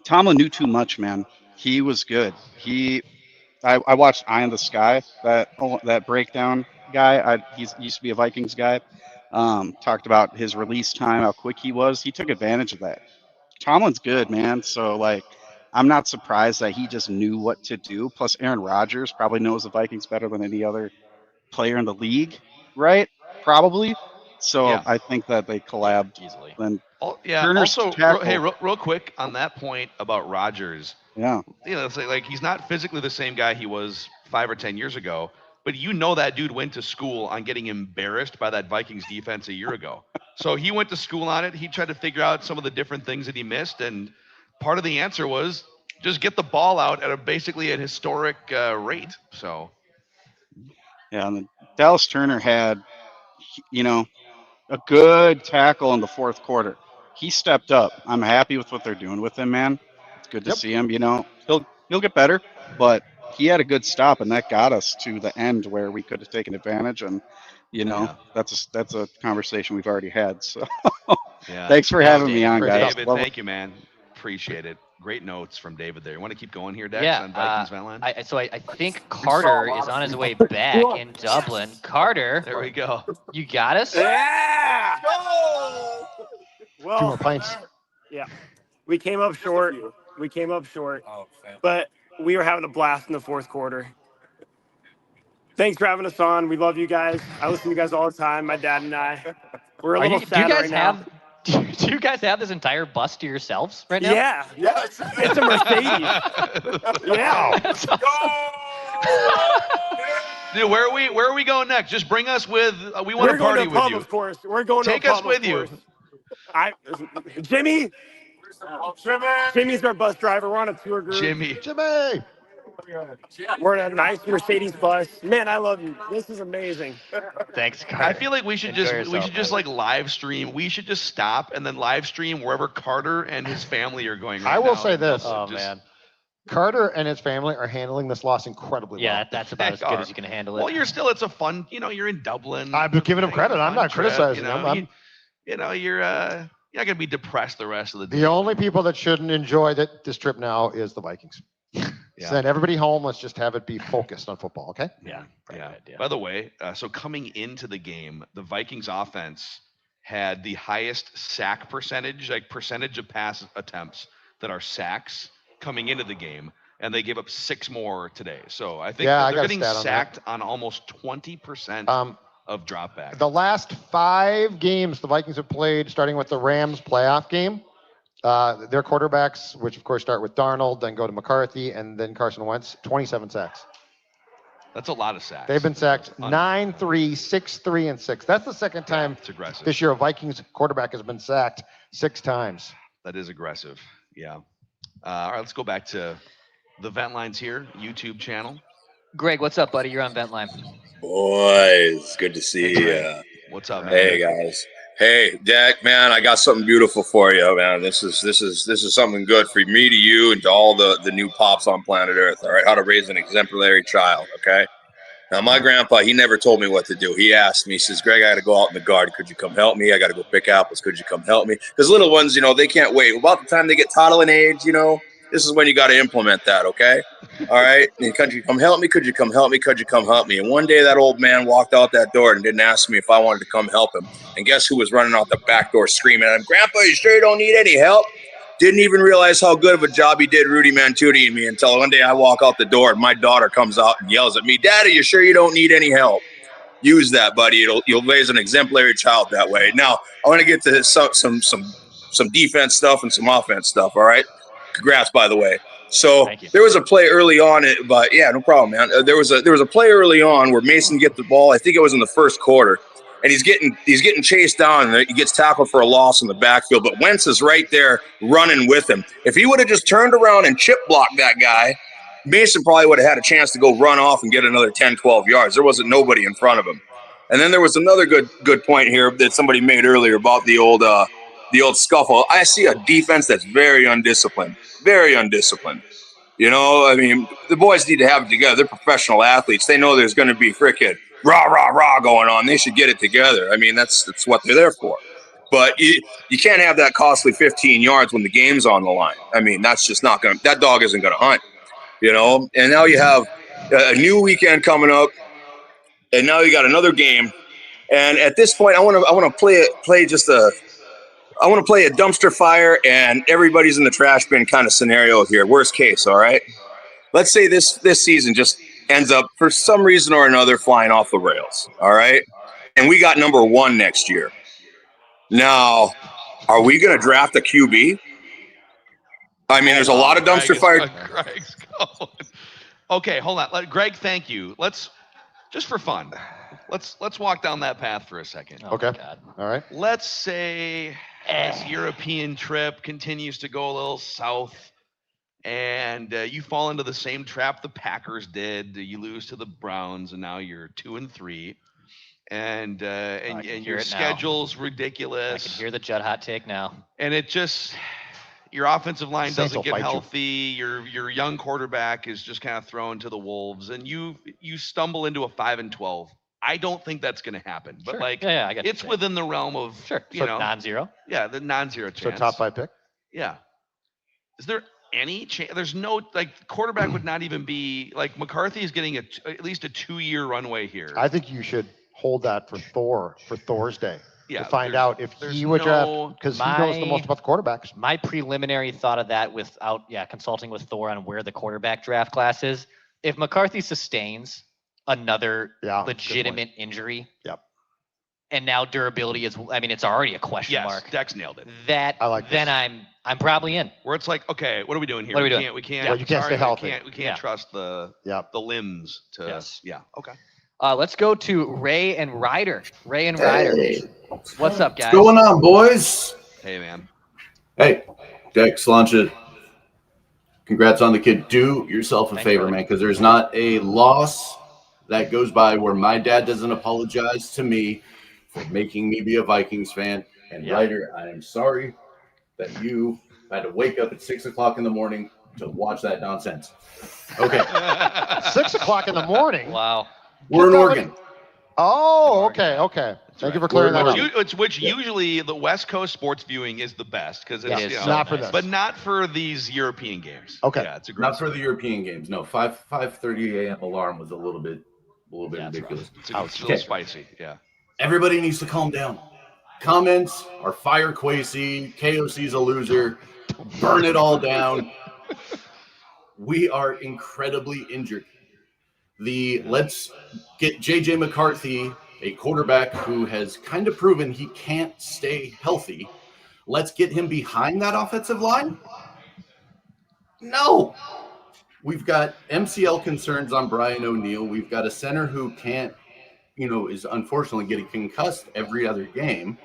Tomlin knew too much, man. He was good. I watched Eye in the Sky, that breakdown guy. He used to be a Vikings guy. Talked about his release time, how quick he was. He took advantage of that. Tomlin's good, man. So, like, I'm not surprised that he just knew what to do. Plus, Aaron Rodgers probably knows the Vikings better than any other player in the league, right? Probably. So I think that they collabed easily. Then Turner's also, real quick on that point about Rodgers. Yeah. You know, it's like he's not physically the same guy he was 5 or 10 years ago, but you know that dude went to school on getting embarrassed by that Vikings defense a year ago. So he went to school on it. He tried to figure out some of the different things that he missed, and part of the answer was just get the ball out at basically an historic rate. So. Yeah, and Dallas Turner had, a good tackle in the fourth quarter. He stepped up. I'm happy with what they're doing with him, man. It's good to see him. He'll get better, but he had a good stop, and that got us to the end where we could have taken advantage. And that's a conversation we've already had. So thanks for having me on, guys. David, thank you, man. Appreciate it. Great notes from David there. You want to keep going here, Dex, on Vikings Vent Line? I think Carter is on his way back in Dublin. Carter. There we go. You got us? Yeah! Well, 2 more pints. Yeah. We came up short. But we were having a blast in the fourth quarter. Thanks for having us on. We love you guys. I listen to you guys all the time, my dad and I. We're a little sad right now. Do you guys have this entire bus to yourselves right now? Yeah. It's a Mercedes. Yeah. Dude, where are we going next? Just bring us with. We want to party with you. Of course. We're going Take to a us pub, with you. Jimmy's our bus driver. We're on a tour group. Jimmy. We're in a nice Mercedes bus. Man, I love you. This is amazing. Thanks, Carter. I feel like we should Enjoy just yourself, like live stream. We should just stop and then live stream wherever Carter and his family are going right I will now. say this. Oh, man. Carter and his family are handling this loss incredibly well. Yeah, that's about as good as you can handle it. Well, it's a fun, you're in Dublin. I'm giving him credit. I'm not trip, criticizing him. You're not gonna be depressed the rest of the day. The only people that shouldn't enjoy this trip now is the Vikings. Yeah. Send everybody home. Let's just have it be focused on football, okay? Yeah. By the way, so coming into the game, the Vikings offense had the highest sack percentage, like percentage of pass attempts that are sacks coming into the game, and they gave up 6 more today. So I think they're getting sacked on almost 20% of dropback. The last 5 games the Vikings have played, starting with the Rams playoff game, their quarterbacks, which of course start with Darnold, then go to McCarthy, and then Carson Wentz, 27 sacks. That's a lot of sacks. They've been sacked 9-3, 6-3, and 6. That's the second time this year a Vikings quarterback has been sacked 6 times. That is aggressive. Yeah. All right, let's go back to the Vent Lines here, YouTube channel. Greg, what's up, buddy? You're on Vent Line. Boys, good to see you. What's up, man? Hey guys. Hey, Dak, man, I got something beautiful for you, man. This is something good for me, to you, and to all the new pops on planet Earth. All right, how to raise an exemplary child. Okay. Now, my grandpa, he never told me what to do. He asked me, he says, Greg, I got to go out in the garden. Could you come help me? I got to go pick apples. Could you come help me? Because little ones, they can't wait. About the time they get toddling age, this is when you got to implement that, okay? All right? And could you come help me? Could you come help me? Could you come help me? And one day that old man walked out that door and didn't ask me if I wanted to come help him. And guess who was running out the back door screaming at him, Grandpa, you sure you don't need any help? Didn't even realize how good of a job he did Rudy Mantuti and me until one day I walk out the door and my daughter comes out and yells at me, Daddy, you sure you don't need any help? Use that, buddy. You'll raise an exemplary child that way. Now, I want to get to some defense stuff and some offense stuff, all right? Congrats, by the way. So there was a play early on, but yeah, no problem, man. There was a play early on where Mason get the ball. I think it was in the first quarter, and he's getting chased down, and he gets tackled for a loss in the backfield. But Wentz is right there running with him. If he would have just turned around and chip blocked that guy, Mason probably would have had a chance to go run off and get another 10, 12 yards. There wasn't nobody in front of him. And then there was another good point here that somebody made earlier about the old scuffle. I see a defense that's very undisciplined. Very undisciplined. I mean, the boys need to have it together. They're professional athletes. They know there's going to be frickin' rah, rah, rah going on. They should get it together. I mean, that's what they're there for. But you can't have that costly 15 yards when the game's on the line. I mean, that's just not going to – that dog isn't going to hunt, And now you have a new weekend coming up, and now you got another game. And at this point, I want to play a dumpster fire and everybody's in the trash bin kind of scenario here. Worst case, all right? Let's say this season just ends up, for some reason or another, flying off the rails, all right? And we got number 1 next year. Now, are we going to draft a QB? I mean, there's a lot of dumpster fire. Greg's going. Okay, hold on. Greg, thank you. Just for fun, let's walk down that path for a second. Okay. All right. Let's say this European trip continues to go a little south, and you fall into the same trap the Packers did. You lose to the Browns, and now you're 2-3, and your schedule's ridiculous. I can hear the Judd hot take now. And it just, your offensive line Saints doesn't will get fight you. healthy. Your young quarterback is just kind of thrown to the wolves, and you stumble into a 5-12. I don't think that's going to happen, but Sure. Yeah, I get it's within the realm of non-zero. Yeah, the non-zero chance. So top 5 pick? Yeah. Is there any chance? There's no quarterback would not even be McCarthy is getting at least a 2-year runway here. I think you should hold that for Thor's Day. Yeah, to find out if he would draft, because he knows the most about the quarterbacks. My preliminary thought of that without consulting with Thor on where the quarterback draft class is, if McCarthy sustains another legitimate injury. Yep. And now durability is, it's already a question mark. Dex nailed it. Then I'm probably in. Where it's like, okay, what are we doing here? What are we doing? We can't. Well, you can't stay healthy. We can't trust the limbs to. Yes. Yeah. Okay. Let's go to Ray and Ryder. Ray and Ryder. Hey. What's up, guys? What's going on, boys? Hey, man. Hey, Dex, launch it. Congrats on the kid. Do yourself a favor, man, because there's not a loss that goes by where my dad doesn't apologize to me for making me be a Vikings fan. And Ryder, I am sorry that you had to wake up at 6 o'clock in the morning to watch that nonsense. Okay. 6 o'clock in the morning. Wow. We're in Oregon. Oh, okay. Thank you for clearing that up. Which usually the West Coast sports viewing is the best because it's not for this, but not for these European games. Okay, yeah, it's a great not for the European games. No, 5:30 a.m. alarm was a little bit ridiculous. It's a little spicy. Yeah. Everybody needs to calm down. Comments are fire Quasey. KOC's a loser. Burn it all down. We are incredibly injured. Let's get JJ McCarthy, a quarterback who has kind of proven he can't stay healthy. Let's get him behind that offensive line? No. We've got MCL concerns on Brian O'Neill. We've got a center who can't, is unfortunately getting concussed every other game.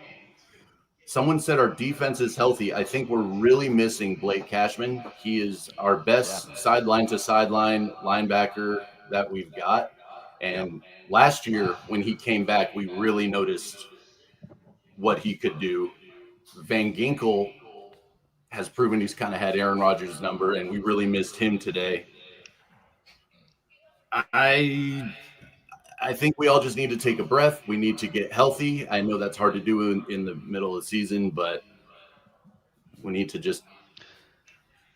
Someone said our defense is healthy. I think we're really missing Blake Cashman. He is our best sideline to sideline linebacker that we've got. And last year when he came back, we really noticed what he could do. Van Ginkel has proven he's kind of had Aaron Rodgers' number, and we really missed him today. I think we all just need to take a breath. We need to get healthy. I know that's hard to do in the middle of the season, but we need to just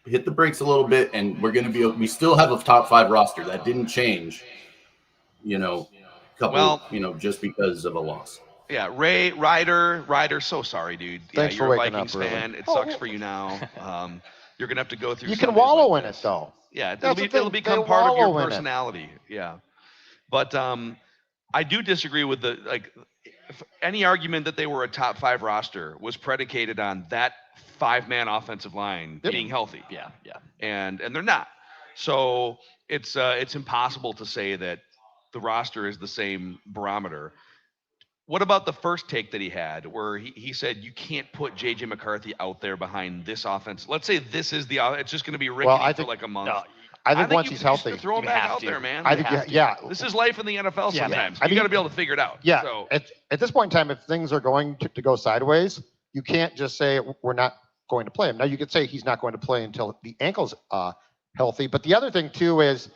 hit the brakes a little bit, and we still have a top 5 roster. That didn't change, just because of a loss. Yeah, Ryder, so sorry, dude. Thanks you're for a waking Vikings up, fan. It sucks for you now. You're going to have to go through You can wallow in it, though. Yeah, That's it'll become part of your personality. Yeah. But I do disagree with any argument that they were a top 5 roster was predicated on that 5-man offensive line being healthy. Yeah. And they're not. So it's impossible to say that the roster is the same barometer. What about the first take that he had where he said you can't put JJ McCarthy out there behind this offense? Let's say this is it's just going to be rickety for like a month. No, I think once he's healthy, throw him back out there, man. I think This is life in the NFL sometimes. You got to be able to figure it out. Yeah. So, at this point in time, if things are going to go sideways, you can't just say we're not going to play him. Now you could say he's not going to play until the ankle's healthy. But the other thing too is,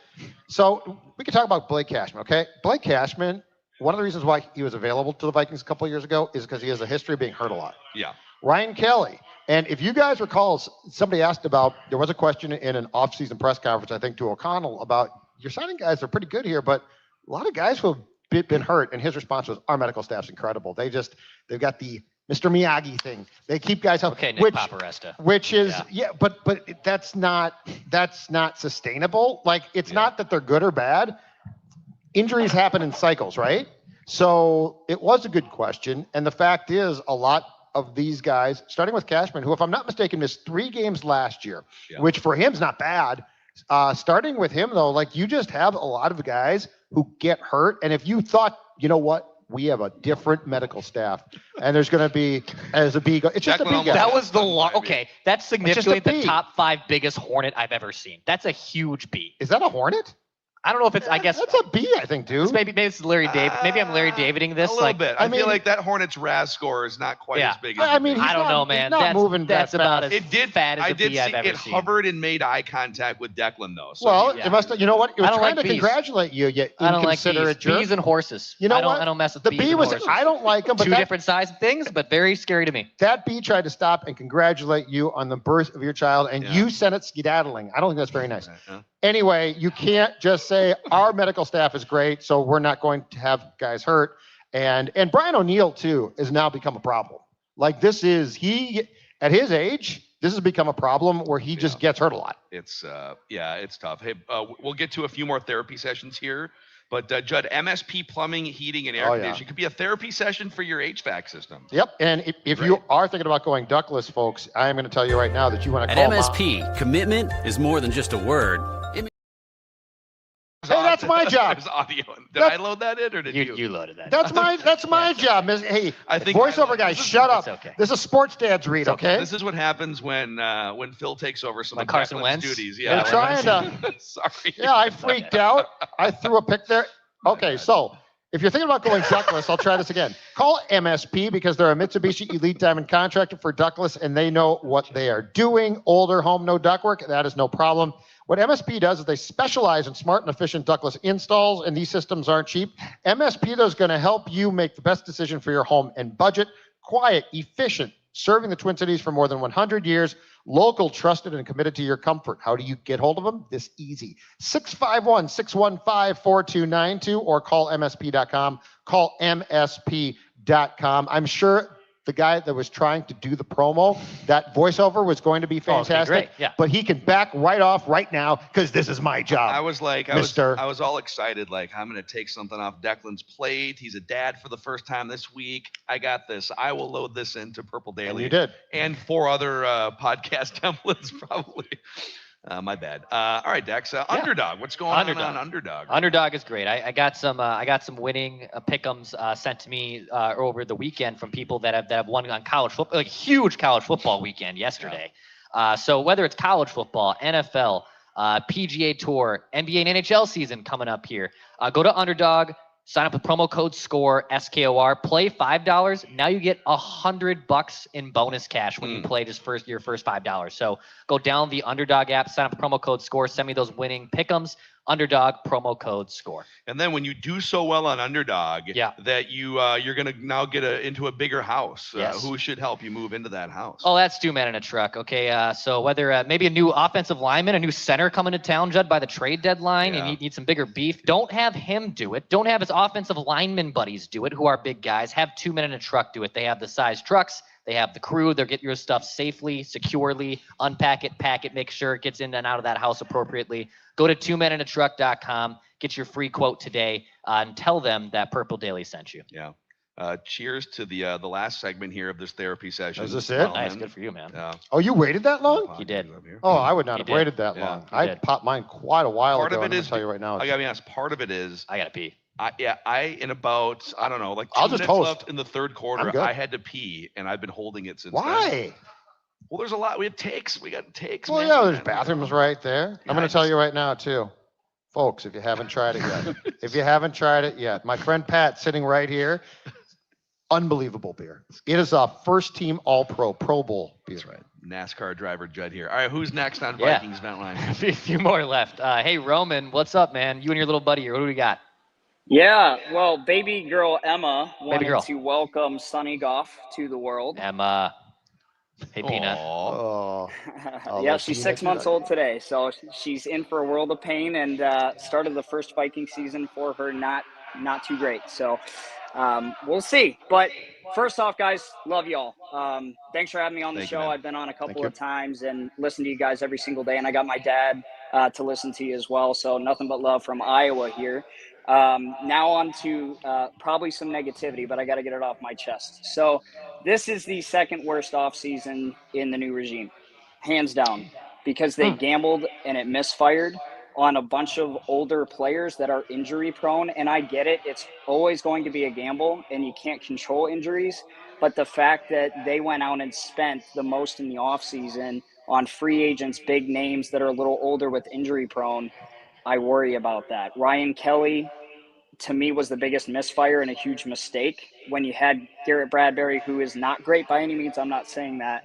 so we can talk about Blake Cashman. Okay, Blake Cashman. One of the reasons why he was available to the Vikings a couple of years ago is because he has a history of being hurt a lot. Yeah. Ryan Kelly. And if you guys recall, somebody asked there was a question in an off-season press conference, I think, to O'Connell about your signing guys are pretty good here, but a lot of guys who have been hurt. And his response was, our medical staff's incredible. They've got the Mr. Miyagi thing. They keep guys healthy. Okay, Nick Paparesta. Which is, but that's not sustainable. Like, it's not that they're good or bad. Injuries happen in cycles, right? So it was a good question. And the fact is, a lot of these guys, starting with Cashman, who, if I'm not mistaken, missed 3 games last year, which for him's not bad. Starting with him, though, you just have a lot of guys who get hurt. And if you thought, you know what, we have a different medical staff, and there's going to be, as a B, it's just a B guy. That was okay, that's significantly the top 5 biggest Hornet I've ever seen. That's a huge B. Is that a Hornet? I don't know if it's. I guess that's a B. I think, dude. Maybe it's Larry David. Maybe I'm Larry Daviding this a little bit. I feel like that Hornets RAS score is not quite as big. As I don't know, man. That's about as fat as a B I've ever seen. It hovered and made eye contact with Declan, though. So it must. You know what? It was trying to congratulate you. Yet I don't like bees and horses. You know what? I don't mess with the bees bee and was. horses. I don't like them. But 2 different size things, but very scary to me. That bee tried to stop and congratulate you on the birth of your child, and you sent it skedaddling. I don't think that's very nice. Anyway, you can't just say our medical staff is great, so we're not going to have guys hurt. And Brian O'Neill too has now become a problem. Like at his age, this has become a problem where he just gets hurt a lot. It's it's tough. Hey, we'll get to a few more therapy sessions here. But Judd, MSP Plumbing, Heating, and Air Conditioning could be a therapy session for your HVAC system. Yep, and if you are thinking about going ductless, folks, I am going to tell you right now that you want to call At MSP, commitment is more than just a word. Hey, That's my job. There's audio. Did I load that in or did you? You loaded that. That's my job. Hey, I think voiceover guys, shut up. okay. This is sports dad's read, okay? This is what happens when Phil takes over some of Carson Declan's Wentz? duties. They're trying to. Sorry. Yeah, I freaked out. I threw a pick there. Okay, so if you're thinking about going ductless, I'll try this again. Call MSP because they're a Mitsubishi Elite Diamond contractor for ductless, and they know what they are doing. Older home, no ductwork, that is no problem. What MSP does is they specialize in smart and efficient ductless installs, and these systems aren't cheap. MSP, though, is going to help you make the best decision for your home and budget. Quiet, efficient, serving the Twin Cities for more than 100 years. Local, trusted, and committed to your comfort. How do you get hold of them? This easy. 651-615-4292 or call MSP.com. Call MSP.com. I'm sure the guy that was trying to do the promo, that voiceover was going to be fantastic. Great. Yeah. But he can back right off right now because this is my job. I was like, Mister. I was all excited. Like, I'm going to take something off Declan's plate. He's a dad for the first time this week. I got this. I will load this into Purple Daily. And you did. And 4 other podcast templates, probably. My bad. All right, Dex. Underdog. What's going on Underdog? Underdog is great. I got some winning pick'ems sent to me over the weekend from people that have won on college football, like huge college football weekend yesterday. So whether it's college football, NFL, PGA Tour, NBA and NHL season coming up here, go to Underdog. Sign up with promo code SCORE, SKOR. Play $5. Now you get $100 in bonus cash when you play your first $5. So go down the Underdog app, sign up with promo code SCORE, send me those winning pick'ems. Underdog, promo code SCORE. And then when you do so well on Underdog, that you're gonna now get into a bigger house. Yes. Who should help you move into that house? Oh, that's 2 men in a truck. Okay, so whether maybe a new offensive lineman, a new center coming to town, Judd, by the trade deadline, and you need some bigger beef, don't have him do it. Don't have his offensive lineman buddies do it, who are big guys. Have 2 men in a truck do it. They have the size trucks. They have the crew. They'll get your stuff safely, securely, unpack it, pack it, make sure it gets in and out of that house appropriately. Go to 2meninatruck.com, get your free quote today, and tell them that Purple Daily sent you. Yeah. Cheers to the last segment here of this therapy session. Is this it? Nice, good for you, man. Oh, you waited that long? He did. Oh, I would not have waited that long. I popped mine quite a while Part ago. of it is, tell you right now. I gotta be honest, part of it is I gotta pee. In about, I don't know, like 2 I'll just minutes host. left in the third I'm quarter, good. I had to pee, and I've been holding it since Why? then. Well, there's a lot. We have takes. We got takes. Well, man. yeah, there's bathrooms right there. Yeah, I'm going to tell you right now, too. Folks, if you haven't tried it yet, my friend Pat sitting right here, unbelievable beer. It is a first team All-Pro Pro Bowl beer. That's right. NASCAR driver Judd here. All right, who's next on Vikings Vent Line? A few more left. Hey, Roman, what's up, man? You and your little buddy here. What do we got? Yeah, well, baby girl Emma wanted girl. to welcome Sonny Goff to the world. Emma. Hey, Peanut. Oh. Yeah, she's 6 months old today, so she's in for a world of pain, and started the first Viking season for her not too great. So we'll see. But first off, guys, love y'all. Thanks for having me on the show. I've been on a couple of times and listen to you guys every single day, and I got my dad to listen to you as well. So nothing but love from Iowa here. Now on to probably some negativity, but I got to get it off my chest. So this is the second worst offseason in the new regime, hands down, because they gambled and it misfired on a bunch of older players that are injury prone. And I get it. It's always going to be a gamble and you can't control injuries. But the fact that they went out and spent the most in the offseason on free agents, big names that are a little older with injury prone, I worry about that. Ryan Kelly, to me, was the biggest misfire and a huge mistake. When you had Garrett Bradbury, who is not great by any means, I'm not saying that.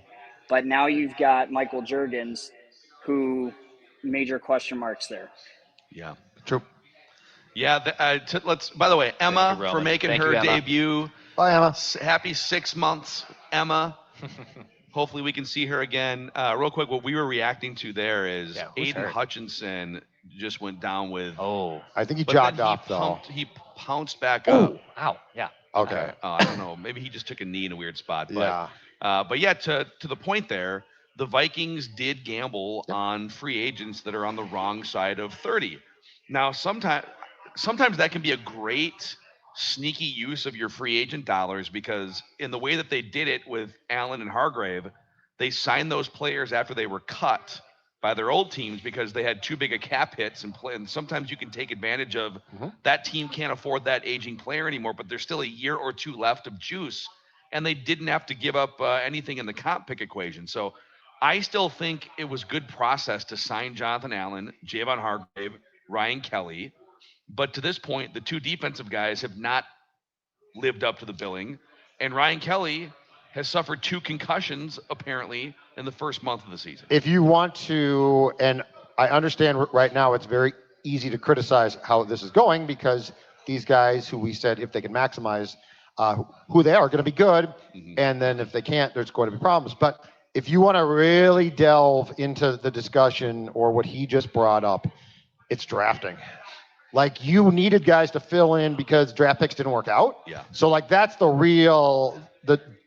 But now you've got Michael Juergens, who major question marks there. Yeah. True. Yeah. Let's. By the way, Emma for making her debut. Bye, Emma. Happy 6 months, Emma. Hopefully we can see her again. Real quick, what we were reacting to there is Aiden Hutchinson just went down with. I think he jogged off, though. He pounced back up. Ow. Yeah. Okay. I don't know. Maybe he just took a knee in a weird spot. But, but yeah, to the point there, the Vikings did gamble on free agents that are on the wrong side of 30. Now, sometimes that can be a great sneaky use of your free agent dollars, because in the way that they did it with Allen and Hargrave, they signed those players after they were cut by their old teams because they had too big a cap hits and sometimes you can take advantage of that team can't afford that aging player anymore, but there's still a year or two left of juice, and they didn't have to give up anything in the comp pick equation. So I still think it was good process to sign Jonathan Allen, Javon Hargrave, Ryan Kelly, but to this point, the two defensive guys have not lived up to the billing, and Ryan Kelly has suffered 2 concussions apparently in the first month of the season. If you want to, and I understand right now it's very easy to criticize how this is going because these guys who we said if they can maximize who they are going to be good, and then if they can't, there's going to be problems. But if you want to really delve into the discussion or what he just brought up, it's drafting. Like you needed guys to fill in because draft picks didn't work out. Yeah. So like that's the real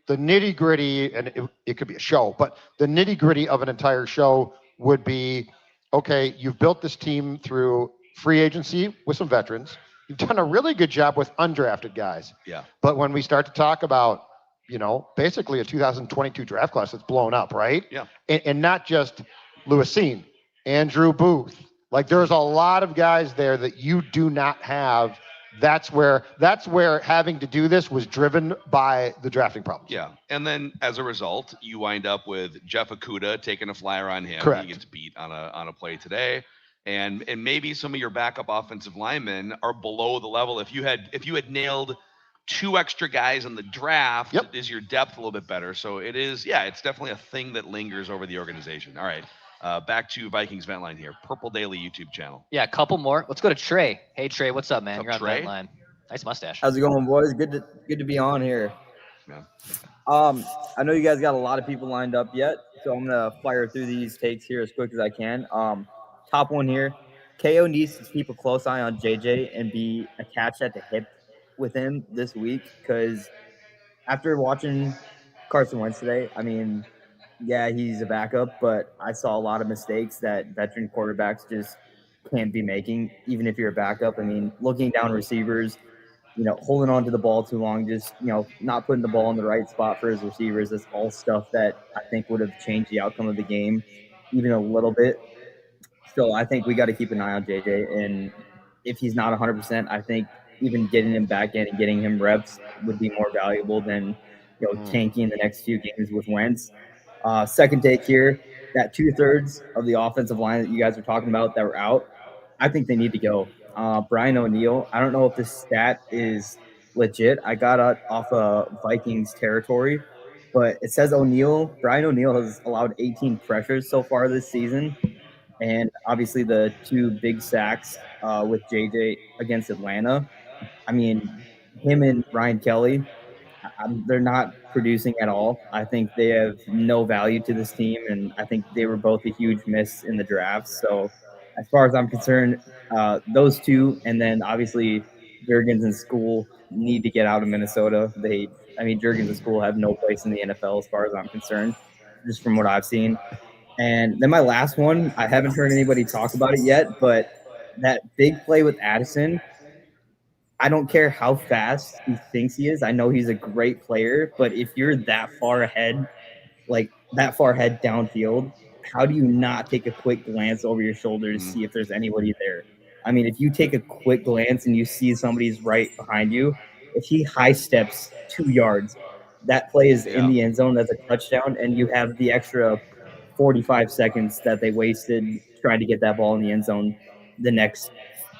the nitty gritty, and it could be a show, but the nitty gritty of an entire show would be, okay, you've built this team through free agency with some veterans. You've done a really good job with undrafted guys. Yeah. But when we start to talk about, basically a 2022 draft class that's blown up, right? Yeah. And not just Lewisine, Andrew Booth. Like there's a lot of guys there that you do not have. That's where having to do this was driven by the drafting problems. Yeah. And then as a result, you wind up with Jeff Okudah taking a flyer on him. Correct. He gets beat on a play today. And maybe some of your backup offensive linemen are below the level. If you had nailed 2 extra guys in the draft, is your depth a little bit better? So it's definitely a thing that lingers over the organization. All right. Back to Vikings Vent Line here. Purple Daily YouTube channel. Yeah, a couple more. Let's go to Trey. Hey Trey, what's up, man? What's up, You're on Trey? Vent Line. Nice mustache. How's it going, boys? Good to be on here. Yeah. I know you guys got a lot of people lined up yet, so I'm gonna fire through these takes here as quick as I can. Top one here. KO needs to keep a close eye on JJ and be attached at the hip with him this week, because after watching Carson Wentz today, I mean, yeah, he's a backup, but I saw a lot of mistakes that veteran quarterbacks just can't be making, even if you're a backup. I mean, looking down receivers, holding on to the ball too long, just, not putting the ball in the right spot for his receivers. That's all stuff that I think would have changed the outcome of the game even a little bit. So I think we got to keep an eye on JJ. And if he's not 100%, I think even getting him back in and getting him reps would be more valuable than, tanking the next few games with Wentz. Second take here, that 2/3 of the offensive line that you guys were talking about that were out, I think they need to go. Brian O'Neill, I don't know if this stat is legit. I got it off of Vikings territory, but it says Brian O'Neill has allowed 18 pressures so far this season. And obviously the 2 big sacks with JJ against Atlanta. I mean, him and Ryan Kelly, they're not producing at all. I think they have no value to this team, and I think they were both a huge miss in the draft. So as far as I'm concerned, those 2, and then obviously Jurgens and School need to get out of Minnesota. Jurgens and School have no place in the NFL as far as I'm concerned, just from what I've seen. And then my last one, I haven't heard anybody talk about it yet, but that big play with Addison, I don't care how fast he thinks he is. I know he's a great player, but if you're that far ahead downfield, how do you not take a quick glance over your shoulder to see if there's anybody there? I mean, if you take a quick glance and you see somebody's right behind you, if he high steps 2 yards, that play is in the end zone. That's a touchdown, and you have the extra 45 seconds that they wasted trying to get that ball in the end zone the next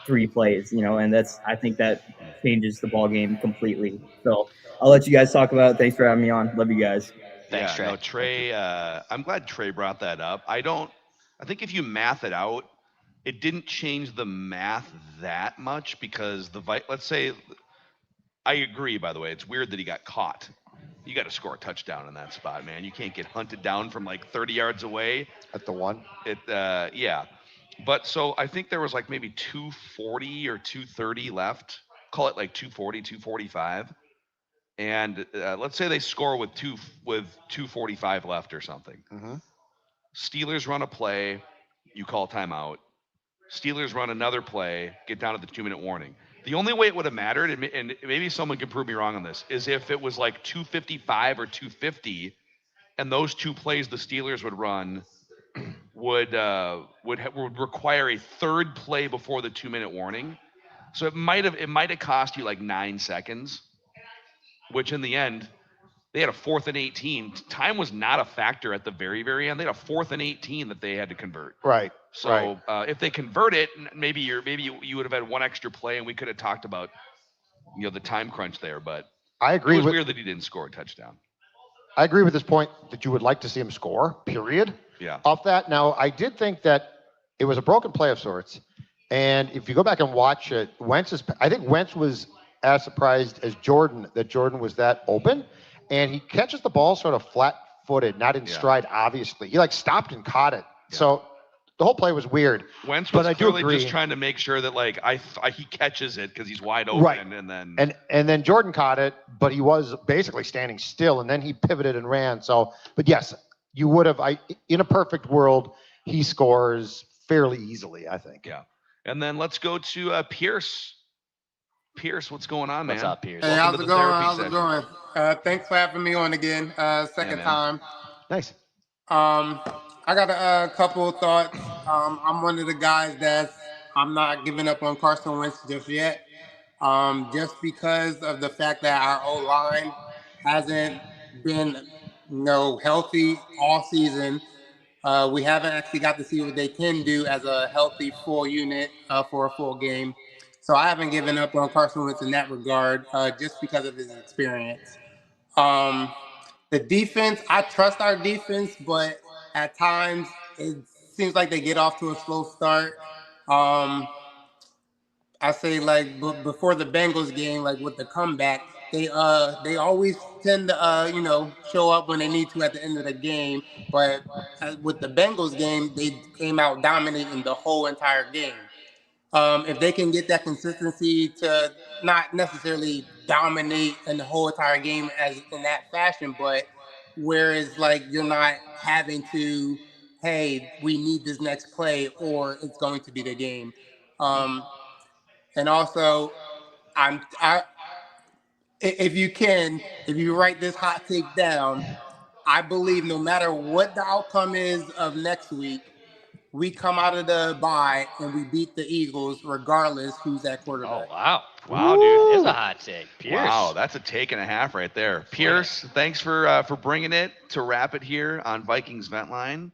3 plays, and I think that changes the ball game completely. So I'll let you guys talk about it. Thanks for having me on. Love you guys. Thanks, Trey. No, Trey, I'm glad Trey brought that up. I think if you math it out, it didn't change the math that much because let's say, I agree, by the way, it's weird that he got caught. You got to score a touchdown in that spot, man. You can't get hunted down from like 30 yards away. At the 1? Yeah. But so I think there was like maybe 240 or 230 left. Call it like 240, 245. And let's say they score with 245 left or something. Steelers run a play, you call timeout. Steelers run another play, get down to the 2-minute warning. The only way it would have mattered, and maybe someone can prove me wrong on this, is if it was like 255 or 250, and those 2 plays the Steelers would run would require a third play before the 2-minute warning. So it might have cost you like 9 seconds, which in the end they had a 4th and 18. Time was not a factor at the very, very end. They had a 4th and 18 that they had to convert. Right. So if they convert it, maybe you would have had one extra play, and we could have talked about the time crunch there. But I agree. It was weird that he didn't score a touchdown. I agree with this point that you would like to see him score. Period. Yeah. Off that, now I did think that it was a broken play of sorts, and if you go back and watch it, I think Wentz was as surprised as Jordan that Jordan was that open. And he catches the ball sort of flat-footed, not in stride, obviously. He stopped and caught it. Yeah. So the whole play was weird. Wentz was clearly just trying to make sure that he catches it because he's wide open, right. and then Jordan caught it, but he was basically standing still, and then he pivoted and ran. So, but yes, you would have. In a perfect world, he scores fairly easily, I think. Yeah. And then let's go to Pierce. Pierce, what's going on, man? What's up, Pierce? Hey, how's it going? How's it going? Thanks for having me on again. Second time. Nice. I got a couple of thoughts. I'm one of the guys I'm not giving up on Carson Wentz just yet. Just because of the fact that our O-line hasn't been healthy all season. We haven't actually got to see what they can do as a healthy full unit for a full game. So I haven't given up on Carson Wentz in that regard, just because of his experience. The defense, I trust our defense, but at times it seems like they get off to a slow start. I say before the Bengals game, with the comeback, they always tend to show up when they need to at the end of the game. But with the Bengals game, they came out dominating the whole entire game. If they can get that consistency to not necessarily dominate in the whole entire game as in that fashion, but whereas you're not having to, hey, we need this next play or it's going to be the game. And also, if you write this hot take down, I believe no matter what the outcome is of next week, we come out of the bye and we beat the Eagles regardless who's at quarterback. Oh, wow. Wow, dude. It's a hot take. Pierce. Wow, that's a take and a half right there. Pierce, thanks for bringing it to wrap it here on Vikings Vent Line.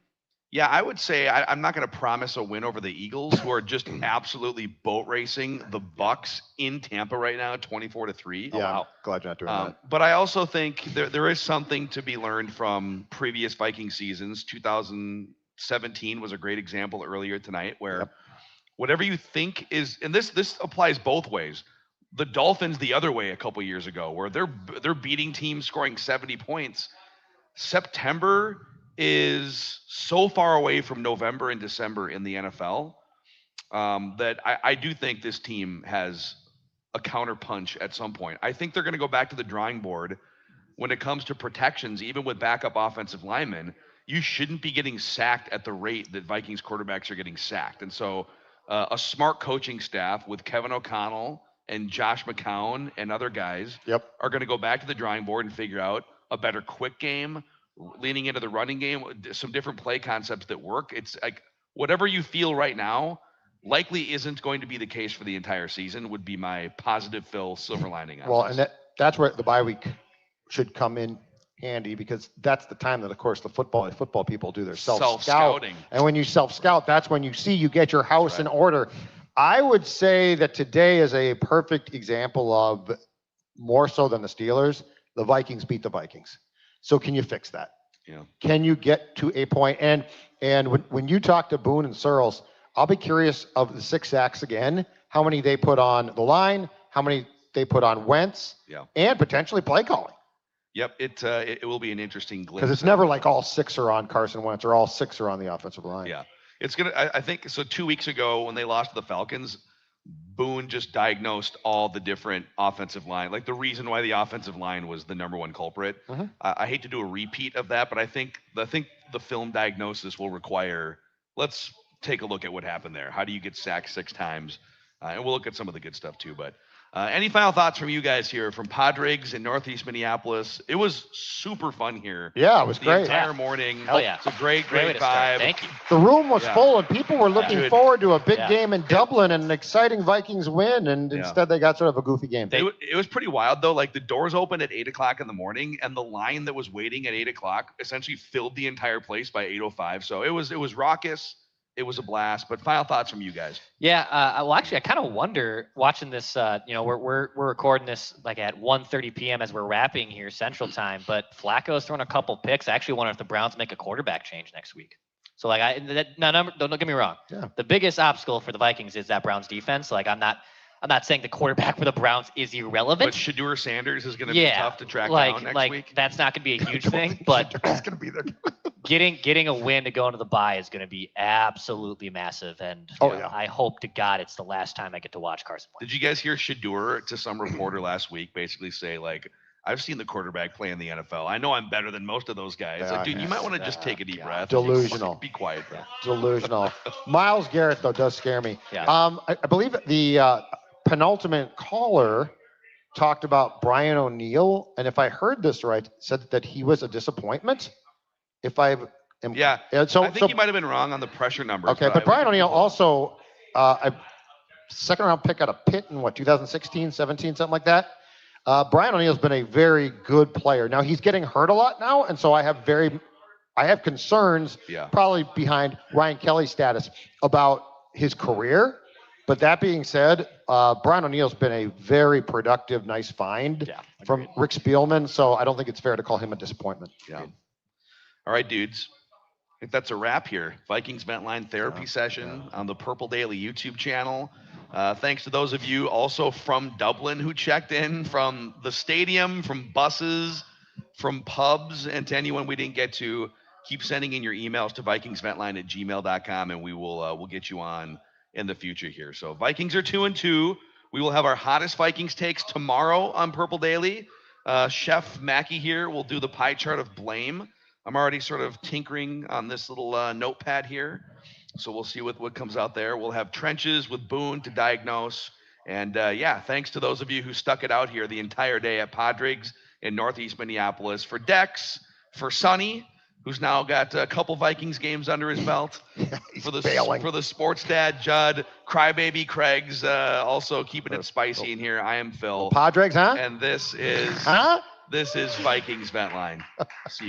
Yeah, I would say I'm not going to promise a win over the Eagles, who are just absolutely boat racing the Bucks in Tampa right now, 24-3. Yeah, I'm glad you're not doing that. But I also think there is something to be learned from previous Viking seasons. 2017 was a great example earlier tonight, where whatever you think is, and this applies both ways. The Dolphins the other way a couple years ago, where they're beating teams scoring 70 points. September is so far away from November and December in the NFL that I do think this team has a counterpunch at some point. I think they're going to go back to the drawing board when it comes to protections, even with backup offensive linemen. You shouldn't be getting sacked at the rate that Vikings quarterbacks are getting sacked. And so a smart coaching staff with Kevin O'Connell and Josh McCown and other guys are going to go back to the drawing board and figure out a better quick game, leaning into the running game, some different play concepts that work. It's like whatever you feel right now likely isn't going to be the case for the entire season, would be my positive Phil silver lining on this. And that's where the bye week should come in handy, because that's the time that, of course, the football people do their self-scouting. And when you self-scout, that's when you get your house in order. I would say that today is a perfect example of, more so than the Steelers, the Vikings beat the Vikings. So can you fix that? Yeah. Can you get to a point? And when you talk to Boone and Searles, I'll be curious of the 6 sacks again, how many they put on the line, how many they put on Wentz, and potentially play calling. Yep, it will be an interesting glimpse. Because it's never like all 6 are on Carson Wentz or all 6 are on the offensive line. Yeah, it's gonna. I think so. 2 weeks ago when they lost to the Falcons, Boone just diagnosed all the different offensive line, like the reason why the offensive line was the number one culprit. I hate to do a repeat of that, but I think the film diagnosis will require, let's take a look at what happened there. How do you get sacked 6 times? And we'll look at some of the good stuff too. But Any final thoughts from you guys here from Padraigs in Northeast Minneapolis? It was super fun here. Yeah, it was great. The entire morning. Hell yeah. It's a great way to start. vibe. Thank you. The room was full, and people were looking Dude. forward to a big Yeah. game in Dublin and an exciting Vikings win, and instead they got sort of a goofy game. It was pretty wild though. Like the doors opened at 8 o'clock in the morning, and the line that was waiting at 8 o'clock essentially filled the entire place by 8:05. So it was raucous. It was a blast. But final thoughts from you guys. Yeah, well, actually, I kind of wonder watching this. We're recording this like at 1:30 p.m. as we're wrapping here Central Time. But Flacco's thrown a couple picks. I actually wonder if the Browns make a quarterback change next week. So like, don't get me wrong. Yeah. The biggest obstacle for the Vikings is that Browns defense. Like, I'm not saying the quarterback for the Browns is irrelevant. But Shedeur Sanders is going to be tough to track down next week. That's not going to be a huge thing. But It's going to be there. getting a win to go into the bye is going to be absolutely massive. And I hope to God it's the last time I get to watch Carson Wentz. Did you guys hear Shedeur to some reporter last week basically say like, I've seen the quarterback play in the NFL. I know I'm better than most of those guys. Yeah, like, dude, you might want to just take a deep breath. Delusional. Be quiet, bro. Delusional. Miles Garrett, though, does scare me. Yeah. I believe the penultimate caller talked about Brian O'Neill, and if I heard this right, said that he was a disappointment. If I am, so I think he might have been wrong on the pressure numbers. Okay, but Brian O'Neill also a second round pick out of Pitt in 2016, 17, something like that. Brian O'Neill's been a very good player. Now he's getting hurt a lot now, and so I have concerns probably behind Ryan Kelly's status about his career. But that being said, Brian O'Neill's been a very productive, nice find from Rick Spielman, so I don't think it's fair to call him a disappointment. Yeah. All right, dudes. I think that's a wrap here. Vikings Vent Line therapy session on the Purple Daily YouTube channel. Thanks to those of you also from Dublin who checked in, from the stadium, from buses, from pubs, and to anyone we didn't get to, keep sending in your emails to vikingsventline@gmail.com, and we'll get you on in the future here. So Vikings are 2-2. We will have our hottest Vikings takes tomorrow on Purple Daily. Chef Mackey here will do the pie chart of blame. I'm already sort of tinkering on this little notepad here. So we'll see what comes out there. We'll have trenches with Boone to diagnose. And thanks to those of you who stuck it out here the entire day at Padraigs in Northeast Minneapolis. For Dex, for Sonny, who's now got a couple Vikings games under his belt. For the sports dad, Judd, Crybaby Craig's also keeping it spicy in here. I am Phil. Padraigs, huh? And this is Vikings Vent Line. See you.